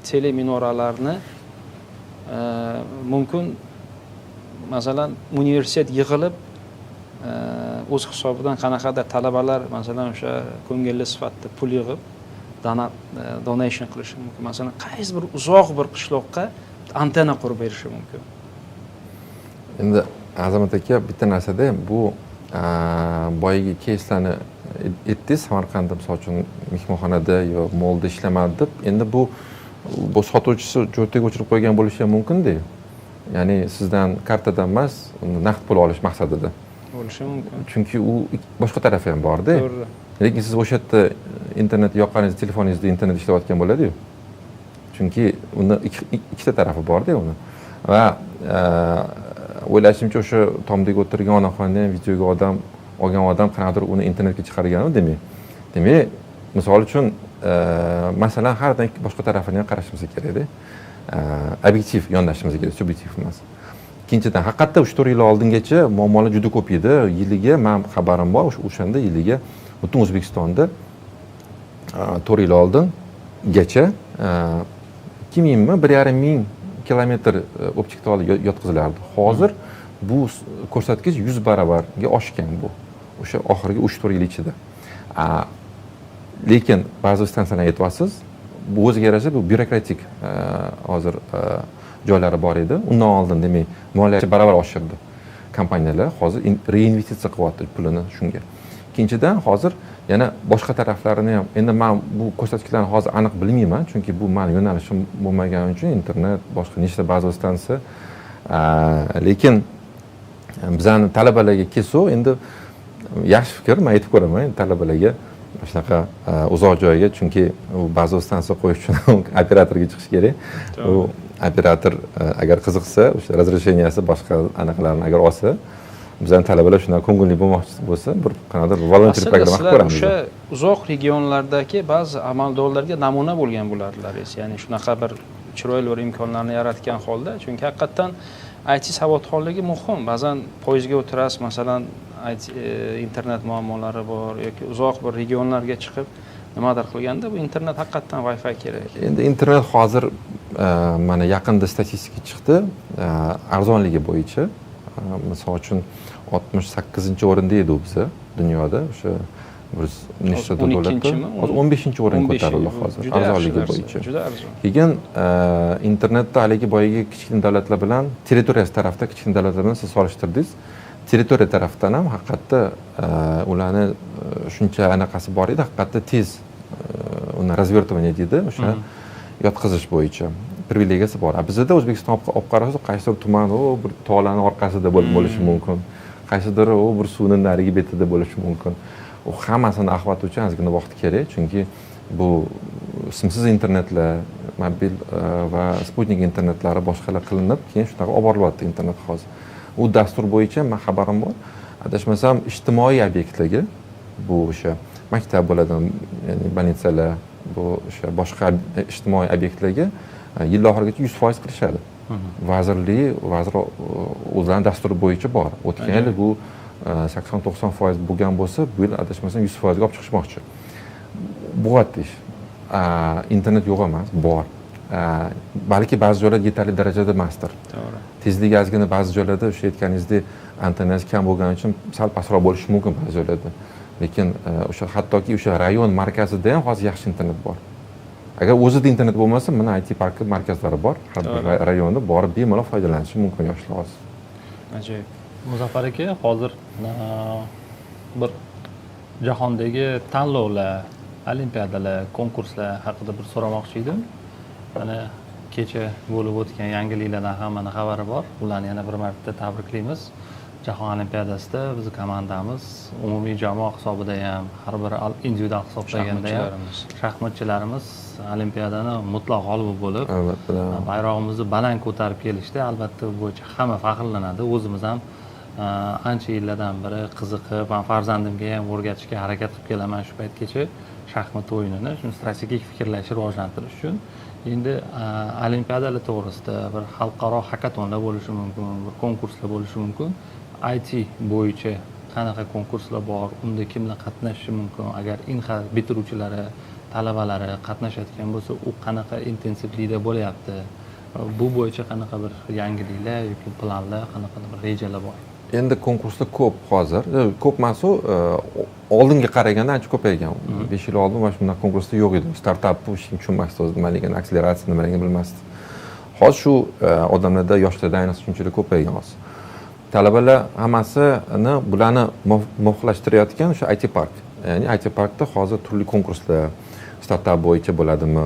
teleminoralarni mumkin masalan universitet yig'ilib o'z hisobidan qanaqadir talabalar masalan o'sha ko'ngilli sifatida pul yig'ib donation qilishi mumkin. Masalan, qaysi bir uzoq bir qishloqqa antenna qurib berishi mumkin. Endi Azamat aka, bitta narsada bu boyagi keyslarni aytdingiz, Samarqandda misol uchun mehmonxonada yo molda ishlamadim deb. Endi bu sotuvchisi jo'rtaga o'chirib qo'ygan bo'lishi ham mumkin-da. Ya'ni sizdan kartadan emas, naqd pul olish maqsadida. Bo'lishi mumkin. Chunki u boshqa tarafi ham bor-da. To'g'ri. Lekin siz o'sha yerda internet yoqqaningiz, telefoningizda internet ishlayotgan bo'ladi-yu. Chunki uni ikkita tarafi bor-da uni. Va o'ylashimcha o'sha tomdagi o'tirgan onaxonda ham videoga olgan odam qanaqadir uni internetga chiqargani demak. Demak, misol uchun masalan har boshqa tarafini ham qarashimiz kerak-da. Obyektiv yondashimiz kerak, subyektiv emas. Ikkinchidan, haqiqatda 3-4 yil oldingacha muammolar juda ko'p edi. Yiliga men xabarim bor, o'shanda yiliga butun O'zbekistonda 4 yil oldingacha 1,5 ming kilometr optik tol yotqizilardi. Hozir bu ko'rsatkich 100 baravarga oshgan bu. O'sha oxirgi 3-4 yil ichida. Lekin ba'zi stansiyalarni aytyapsiz, bu o'ziga yarasha bu byurokratik hozir joylari bor edi. Undan oldin demak, moliyachi baravar oshirdi. Kompaniyalar hozir reinvestitsiya qilyapti pulini shunga. Ikkinchidan, hozir yana boshqa taraflarini ham, endi men bu ko'rsatkichlarni hozir aniq bilmayman, chunki bu men yo'nalishim bo'lmagani uchun internet, boshqa nechta baza stansiya. Lekin bizani talabalarga kelsa, endi yaxshi fikr, men aytib ko'raman talabalarga shunaqa uzoq joyga, chunki u baza stansiya qo'yish uchun operatorga chiqish kerak. U operator agar qiziqsa, o'sha razresheniyasi boshqa anaqalarni agar olsa, bizning talabalar shundan ko'ngilli bo'lmoqchi bo'lsa, bir qanaqadir volonter programma qilib ko'ramiz. O'sha uzoq regionlardagi ba'zi amaldorlarga namuna bo'lgan bo'lardilar. Ya'ni shunaqa bir chiroyli bir imkonlarni yaratgan holda, chunki haqiqatan IT savodxonligi muhim. Ba'zan poyezdga o'tirasiz, masalan, internet muammolari bor yoki uzoq bir regionlarga chiqib nimadir qilganda bu internet haqiqatan Wi-Fi kerak. Endi internet hozir mana yaqinda statistika chiqdi, arzonligi bo'yicha. Misol uchun 68-o'rinda edi u bizda dunyoda, o'sha bir nechta davlatda 15-o'rin ko'tarildi hozir arzonligi bo'yicha. Juda arzon. Keyin internetda haligi boyagi kichkina davlatlar bilan, territoriyasi tarafda kichkina davlatlar bilan siz solishtirdingiz. Territoriya tarafdan ham haqiqatda ularni shuncha anaqasi bor edi, haqiqatda tez uni razvertovание deydi, o'sha yotqizish bo'yicha privilegiyasi bor. Bizda O'zbekiston olib qarasak, qaysidir tuman bir tog'larning orqasida bo'lishi mumkin. Qaysidir bir suvning narigi betida bo'lishi mumkin. U hammasini ahvoti uchun ozgina vaqt kerak, chunki bu simsiz internetlar, mobil va sputnik internetlari boshqalar qilinib, keyin shunaqa olib borilyapti internet hozir. U dastur bo'yicha men xabarim bor. Adashmasam, ijtimoiy obyektlarga, bu o'sha maktab bo'ladi, ya'ni bolnitsalar, bu o'sha boshqa ijtimoiy obyektlarga yil oxirigacha 100% qilishadi. Vazir o'zlarining dasturi bo'yicha bor. O'tgan yil bu 80-90% bo'lgan bo'lsa, bu yil adashmasam 100% ga olib chiqishmoqchi. Bo'lyapti ish. Internet yo'q emas, bor. Balki ba'zi joylarda yetarli darajada emasdir. To'g'ri. Tezligi ozgina ba'zi joylarda o'sha aytganingizdek antennasi kam bo'lgani uchun sal pastroq bo'lishi mumkin ba'zi joylarda. Lekin o'sha hattoki o'sha rayon markazida ham hozir yaxshi internet bor. Agar o'zida internet bo'lmasa, mana IT parki markazlari bor. Har bir rayonda borib bemalol foydalanishi mumkin yoshlar hozir. Ajoyib. Muzaffar aka, hozir bir jahondagi tanlovlar, olimpiadalar, konkurslar haqida bir so'ramoqchi edim. Mana kecha bo'lib o'tgan yangiliklardan hammani xabari bor. Ularni yana bir marta tabriklaymiz. Jahon Olimpiadasida bizning komandamiz umumiy jamoa hisobida ham, har bir individual hisoblaganda ham shaxmatchilarimiz Olimpiadani mutlaq g'olibi bo'lib, bayrog'imizni baland ko'tarib kelishdi. Albatta bu bo'yicha hamma faxrlanadi. O'zimiz ham ancha yillardan beri qiziqib, men farzandimga ham o'rgatishga harakat qilib kelaman shu paytgacha shaxmat o'yinini, shuni strategik fikrlashni rivojlantirish uchun. Endi olimpiadalar to'g'risida bir xalqaro hakatonlar bo'lishi mumkin, bir konkurslar bo'lishi mumkin. IT bo'yicha qanaqa konkurslar bor, unda kimlar qatnashishi mumkin, agar INXA bitiruvchilari, talabalari qatnashayotgan bo'lsa, u qanaqa intensivlikda bo'lyapti, bu bo'yicha qanaqa bir yangiliklar yoki planlar, qanaqa bir rejalar bor? Endi konkurslar ko'p hozir. Ko'p emas, oldinga qaraganda ancha ko'paygan. 5 yil oldin mana shunday konkurslar yo'q edi. Startap bu ishni tushunmasdi, o'zi nimaligini, akseleratsiya nimaligini bilmasdi. Hozir shu odamlarda, yoshlarda ayniqsa shunchalik ko'paygan hozir. Talabalar hammasini bularni muvofiqlashtirayotgan o'sha IT park. Ya'ni IT parkda hozir turli konkurslar, startap bo'yicha bo'ladimi?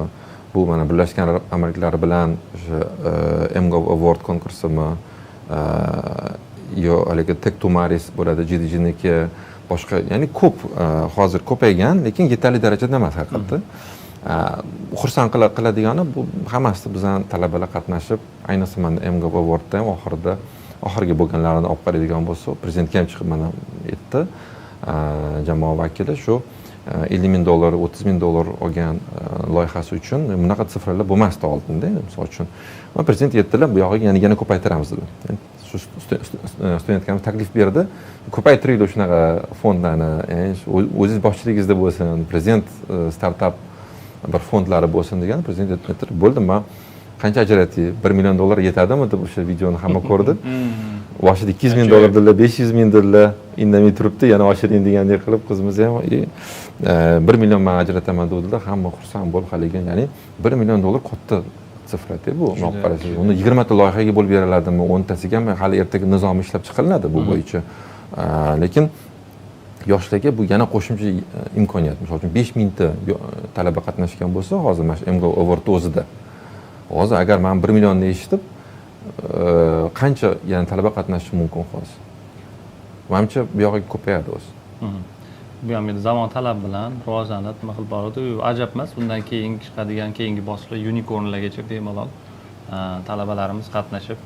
Bu mana Birlashgan Arab Amirliklari bilan o'sha MGov Award konkursimi, yo haligi Tech Tumaris bo'ladi, GDGniki, boshqa, ya'ni ko'p hozir ko'paygan, lekin yetarli darajada emas haqiqatda. Xursand qiladigani bu hammasida bizdan talabalar qatnashib, ayniqsa mana MGov Awardda ham oxirgi bo'lganlarini olib qaraydigan bo'lsa, prezidentga ham chiqib mana aytdi, jamoa vakili shu $50,000, $30,000 olgan loyihasi uchun bunaqa sifralar bo'lmasdi oldinda. Misol uchun prezident aytdilar, bu yog'iga yana ko'paytiramiz dedi. Shu studentlarimiz taklif berdi, ko'paytiringlar shunaqa fondlarni, o'zingiz boshchiligingizda bo'lsin, prezident startap bir fondlari bo'lsin degan. Prezident aytdi, bo'ldi, men qancha ajratay, $1 million yetadimi deb o'sha videoni hamma ko'rdi. Boshida $200,000 dedilar, $500,000 dedilar, indamay turibdi, yana oshiring degandek qilib qizimiz ham $1 million men ajrataman dedilar, hamma xursand bo'lib qolgan. Ya'ni $1 million katta sifra-da bu. Olib qarasangiz, uni 20 ta loyihaga bo'lib beriladimi, 10 tasiga ham hali ertaga nizom ishlab chiqariladi bu bo'yicha. Lekin yoshlarga bu yana qo'shimcha imkoniyat. Misol uchun 5,000 ta talaba qatnashgan bo'lsa, hozir mana shu MGov Award o'zida. Hozir agar men 1 millionni eshitib, qancha yana talaba qatnashishi mumkin hozir? Menimcha bu yog'iga ko'payadi o'zi. Bu ham zamon talab bilan rivojlanib, nima qilib boradi. Ajab emas, bundan keyin chiqadigan keyingi bosqichlar unicornlargacha bemalol talabalarimiz qatnashib,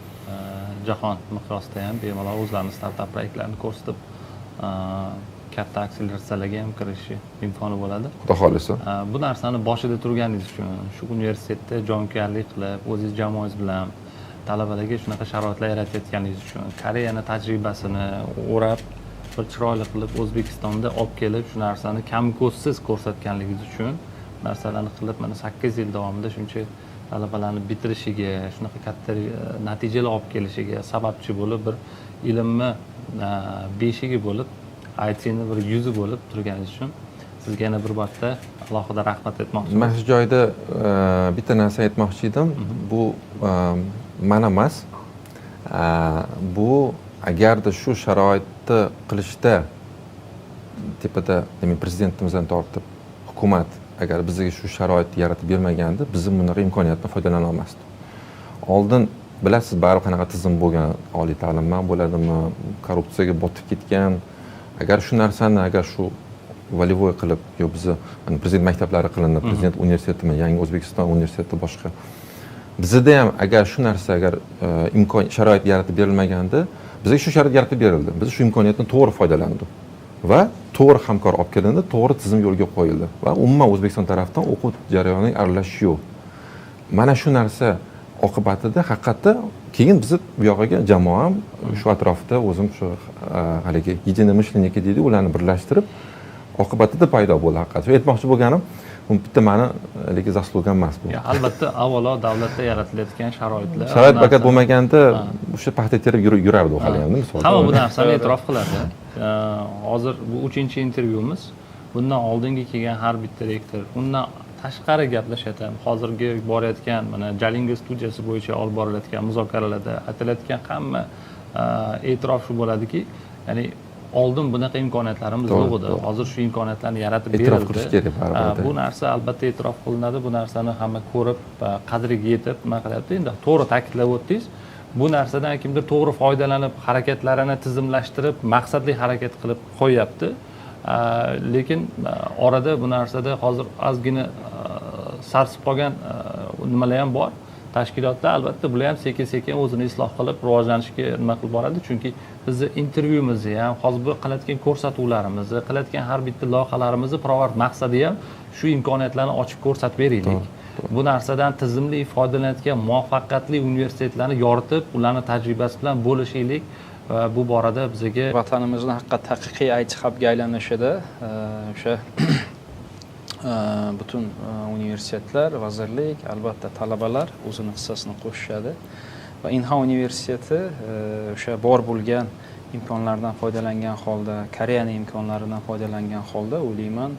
jahon miqyosida ham bemalol o'zlarining startap proyektlarini ko'rsatib, katta akseleratsiyalarga ham kirishi imkoni bo'ladi. Xudo xolisa. Bu narsani boshida turganingiz uchun, shu universitetda jonkuyarlik qilib, o'zingiz jamoangiz bilan talabalarga shunaqa sharoitlar yaratayotganingiz uchun, Koreyani tajribasini o'rab, bir chiroyli qilib O'zbekistonda olib kelib, shu narsani kamko'zsiz ko'rsatganligingiz uchun narsalarni qilib, mana 8 yil davomida shuncha talabalarni bitirishiga, shunaqa katta natijalar olib kelishiga sababchi bo'lib, bir ilmni beshigi bo'lib, ITni bir yuzi bo'lib turganingiz uchun sizga yana bir marta alohida rahmat aytmoqchiman. Mana shu joyda bitta narsa aytmoqchi edim. Bu mana emas. Bu agarda shu sharoitni qilishda tepada, demak, prezidentimizdan tortib hukumat agar bizga shu sharoitni yaratib bermaganda, biz bunaqa imkoniyatdan foydalana olmasdik. Oldin bilasiz, baribir qanaqa tizim bo'lgan, oliy ta'limdan bo'ladimi, korrupsiyaga botib ketgan. Agar shu narsani, agar shu volevой qilib, yo bizni prezident maktablari qilinib, prezident universitetimi, yangi O'zbekiston universiteti boshqa. Bizda ham agar shu narsa, agar imkon sharoit yaratib berilmaganda, bizga shu sharoit yaratib berildi. Biz shu imkoniyatdan to'g'ri foydalandik va to'g'ri hamkor olib kelindi, to'g'ri tizim yo'lga qo'yildi va umuman O'zbekiston tarafdan o'quv jarayoniga aralashish yo'q. Mana shu narsa oqibatida haqiqatda keyin biz bu yog'iga jamoam shu atrofda o'zim shu haligi единомышленники deydi, ularni birlashtirib oqibatida paydo bo'ldi haqiqatda. Aytmoqchi bo'lganim, bu bitta meni haligi zaslugam emas bu. Albatta, avvalo davlatda yaratilayotgan sharoitlar. Sharoit faqat bo'lmaganda o'sha paxta terib yurardi u hali ham, misol. Hamma bu narsani e'tirof qiladi. Hozir bu 3-intervyumiz. Bundan oldingi kelgan har bitta rektor, undan tashqari gaplashyapti. Hozirgi borayotgan mana Jalingo studiyasi bo'yicha olib borilayotgan muzokaralarda aytilayotgan hamma e'tirof shu bo'ladiki, ya'ni oldin bunaqa imkoniyatlarimiz yo'q edi. Hozir shu imkoniyatlarni yaratib E'tirof berildi. qilish kerak baribir. Bu narsa albatta e'tirof qilinadi. Bu narsani hamma ko'rib, qadriga yetib, nima qilyapti? Endi to'g'ri ta'kidlab o'tdingiz. Bu narsadan kimdir to'g'ri foydalanib, harakatlarini tizimlashtirib, maqsadli harakat qilib qo'yyapti. Lekin orada bu narsada hozir ozgina sarsib qolgan nimalar ham bor. Tashkilotda albatta bular ham sekin-sekin o'zini isloh qilib, rivojlanishga nima qilib boradi. Chunki bizni intervyuimizni ham, hozir bu qilayotgan ko'rsatuvlarimizni, qilayotgan har bitta loyihalarimizni pirovard maqsadi ham shu imkoniyatlarni ochib ko'rsatib beraylik. Bu narsadan tizimli foydalanayotgan muvaffaqiyatli universitetlarni yoritib, ularning tajribasi bilan bo'lishaylik va bu borada bizga vatanimizni haqiqatdan haqiqiy IT hubga aylanishida o'sha butun universitetlar, vazirlik, albatta talabalar o'zini hissasini qo'shishadi va Inha universiteti o'sha bor bo'lgan imkonlardan foydalangan holda, Koreyaning imkonlaridan foydalangan holda o'ylayman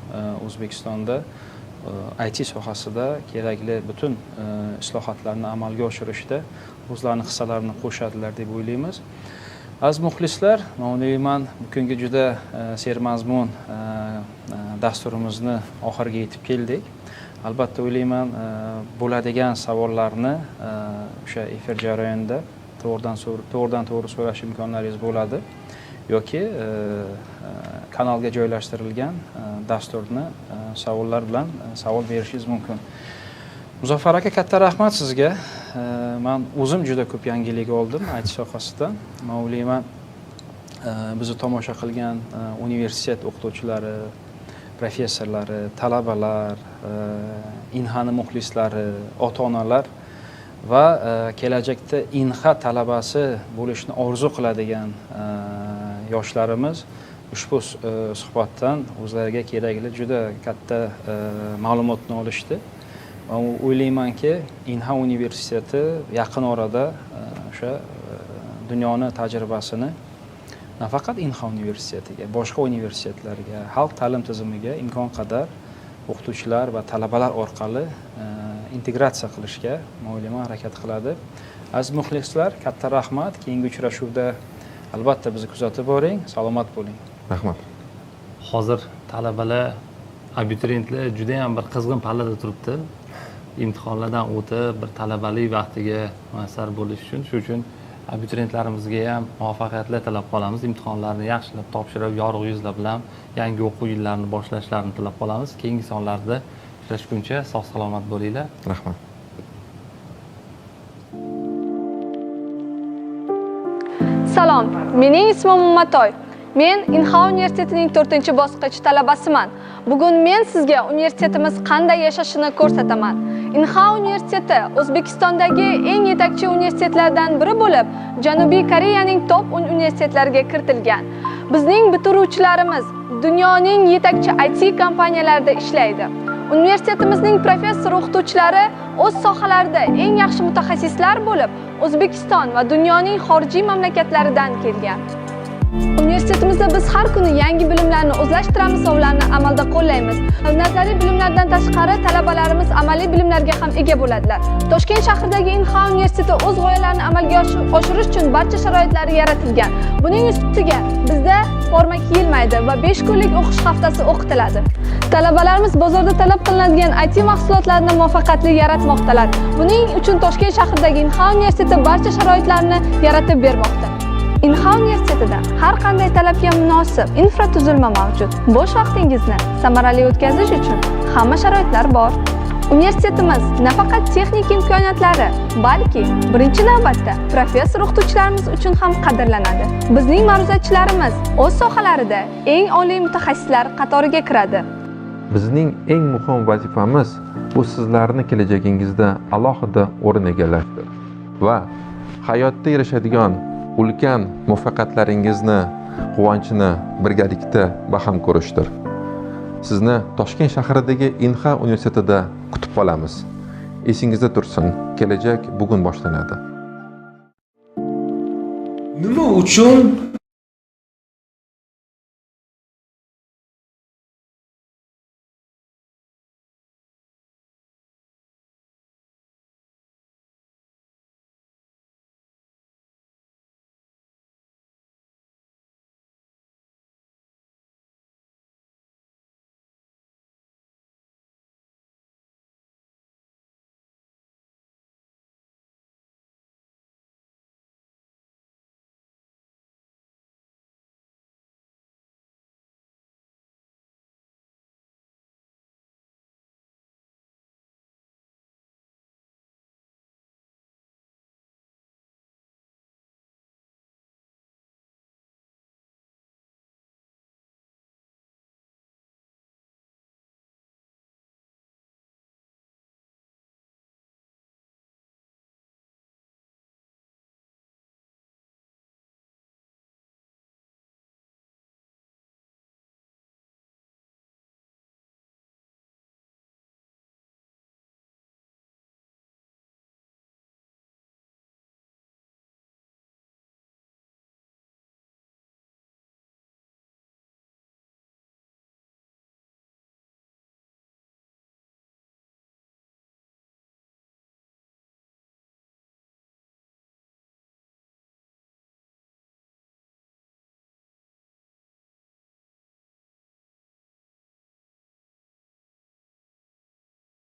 O'zbekistonda IT sohasida kerakli butun islohotlarni amalga oshirishda o'zlarining hissalarini qo'shadilar deb o'ylaymiz. Aziz muxlislar, men o'ylayman bugungi juda sermazmun dasturimizni oxiriga yetib keldik. Albatta o'ylayman bo'ladigan savollarni o'sha efir jarayonida to'g'ridan to'g'ri so'rash imkonlaringiz bo'ladi yoki kanalga joylashtirilgan dasturni savollar bilan savol berishingiz mumkin. Muzaffar aka, katta rahmat sizga. Men o'zim juda ko'p yangilik oldim IT sohasidan. Men o'ylayman bizni tomosha qilgan universitet o'qituvchilari, professorlari, talabalar, Inhani muxlislari, ota-onalar va kelajakda Inha talabasi bo'lishni orzu qiladigan yoshlarimiz ushbu suhbatdan o'zlariga kerakli juda katta ma'lumotni olishdi. Men o'ylaymanki, Inha universiteti yaqin orada o'sha dunyoning tajribasini nafaqat Inha universitetiga, boshqa universitetlarga, xalq ta'lim tizimiga imkon qadar o'qituvchilar va talabalar orqali integratsiya qilishga men o'ylayman harakat qiladi. Aziz muxlislar, katta rahmat. Keyingi uchrashuvda albatta bizni kuzatib boring. Salomat bo'ling. Rahmat. hozir talabalar, abituriyentlar juda ham bir qizg'in pallada turibdi. Imtihonlardan o'tib, bir talabalik vaqtiga muyassar bo'lish uchun, shuning uchun abituriyentlarimizga ham muvaffaqiyatlar tilab qolamiz. Imtihonlarni yaxshilab topshirib, yorug' yuzlar bilan yangi o'quv yillarini boshlashlarini tilab qolamiz. Keyingi sonlarda uchrashguncha sog' salomat bo'linglar. Rahmat. Salom, mening ismim Ummatoy. Men Inha universitetining 4-bosqich talabasiman. Bugun men sizga universitetimiz qanday yashashini ko'rsataman. Inha universiteti O'zbekistondagi eng yetakchi universitetlardan biri bo'lib, Janubiy Koreyaning top universitetlariga kiritilgan. Bizning bitiruvchilarimiz dunyoning yetakchi IT kompaniyalarida ishlaydi. Universitetimizning professor o'qituvchilari o'z sohalarida eng yaxshi mutaxassislar bo'lib, O'zbekiston va dunyoning xorijiy mamlakatlaridan kelgan. Universitetimizda biz har kuni yangi bilimlarni o'zlashtiramiz va ularni amalda qo'llaymiz. Nazariy bilimlardan tashqari talabalarimiz amaliy bilimlarga ham ega bo'ladilar. Toshkent shahridagi Inha universiteti o'z g'oyalarini amalga oshirish uchun barcha sharoitlari yaratilgan. Buning ustiga bizda forma kiyilmaydi va 5 kunlik o'qish haftasi o'qitiladi. Talabalarimiz bozorda talab qilinadigan IT mahsulotlarini muvaffaqiyatli yaratmoqdalar. Buning uchun Toshkent shahridagi Inha universiteti barcha sharoitlarni yaratib bermoqda. Inha universitetida har qanday talabga munosib infratuzilma mavjud. Bo'sh vaqtingizni samarali o'tkazish uchun hamma sharoitlar bor. Universitetimiz nafaqat texnik imkoniyatlari, balki birinchi navbatda professor o'qituvchilarimiz uchun ham qadrlanadi. Bizning ma'ruzachilarimiz o'z sohalarida eng oliy mutaxassislar qatoriga kiradi. Bizning eng muhim vazifamiz bu sizlarni kelajagingizda alohida o'rin egallashdir va hayotda erishadigan ulkan muvaffaqiyatlaringizni, quvonchini birgalikda baham ko'rishdir. Sizni Toshkent shahridagi Inha universitetida kutib qolamiz. Esingizda tursin, kelajak bugun boshlanadi. Nima uchun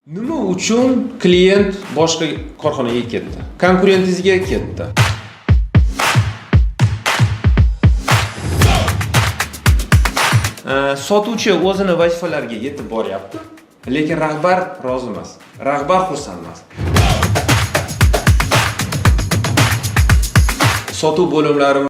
Nima uchun klient boshqa korxonaga ketdi? Konkurentingizga ketdi. Sotuvchi o'zini vazifalariga yetib boryapti, lekin rahbar rozi emas. Rahbar xursand emas. Sotuv bo'limlari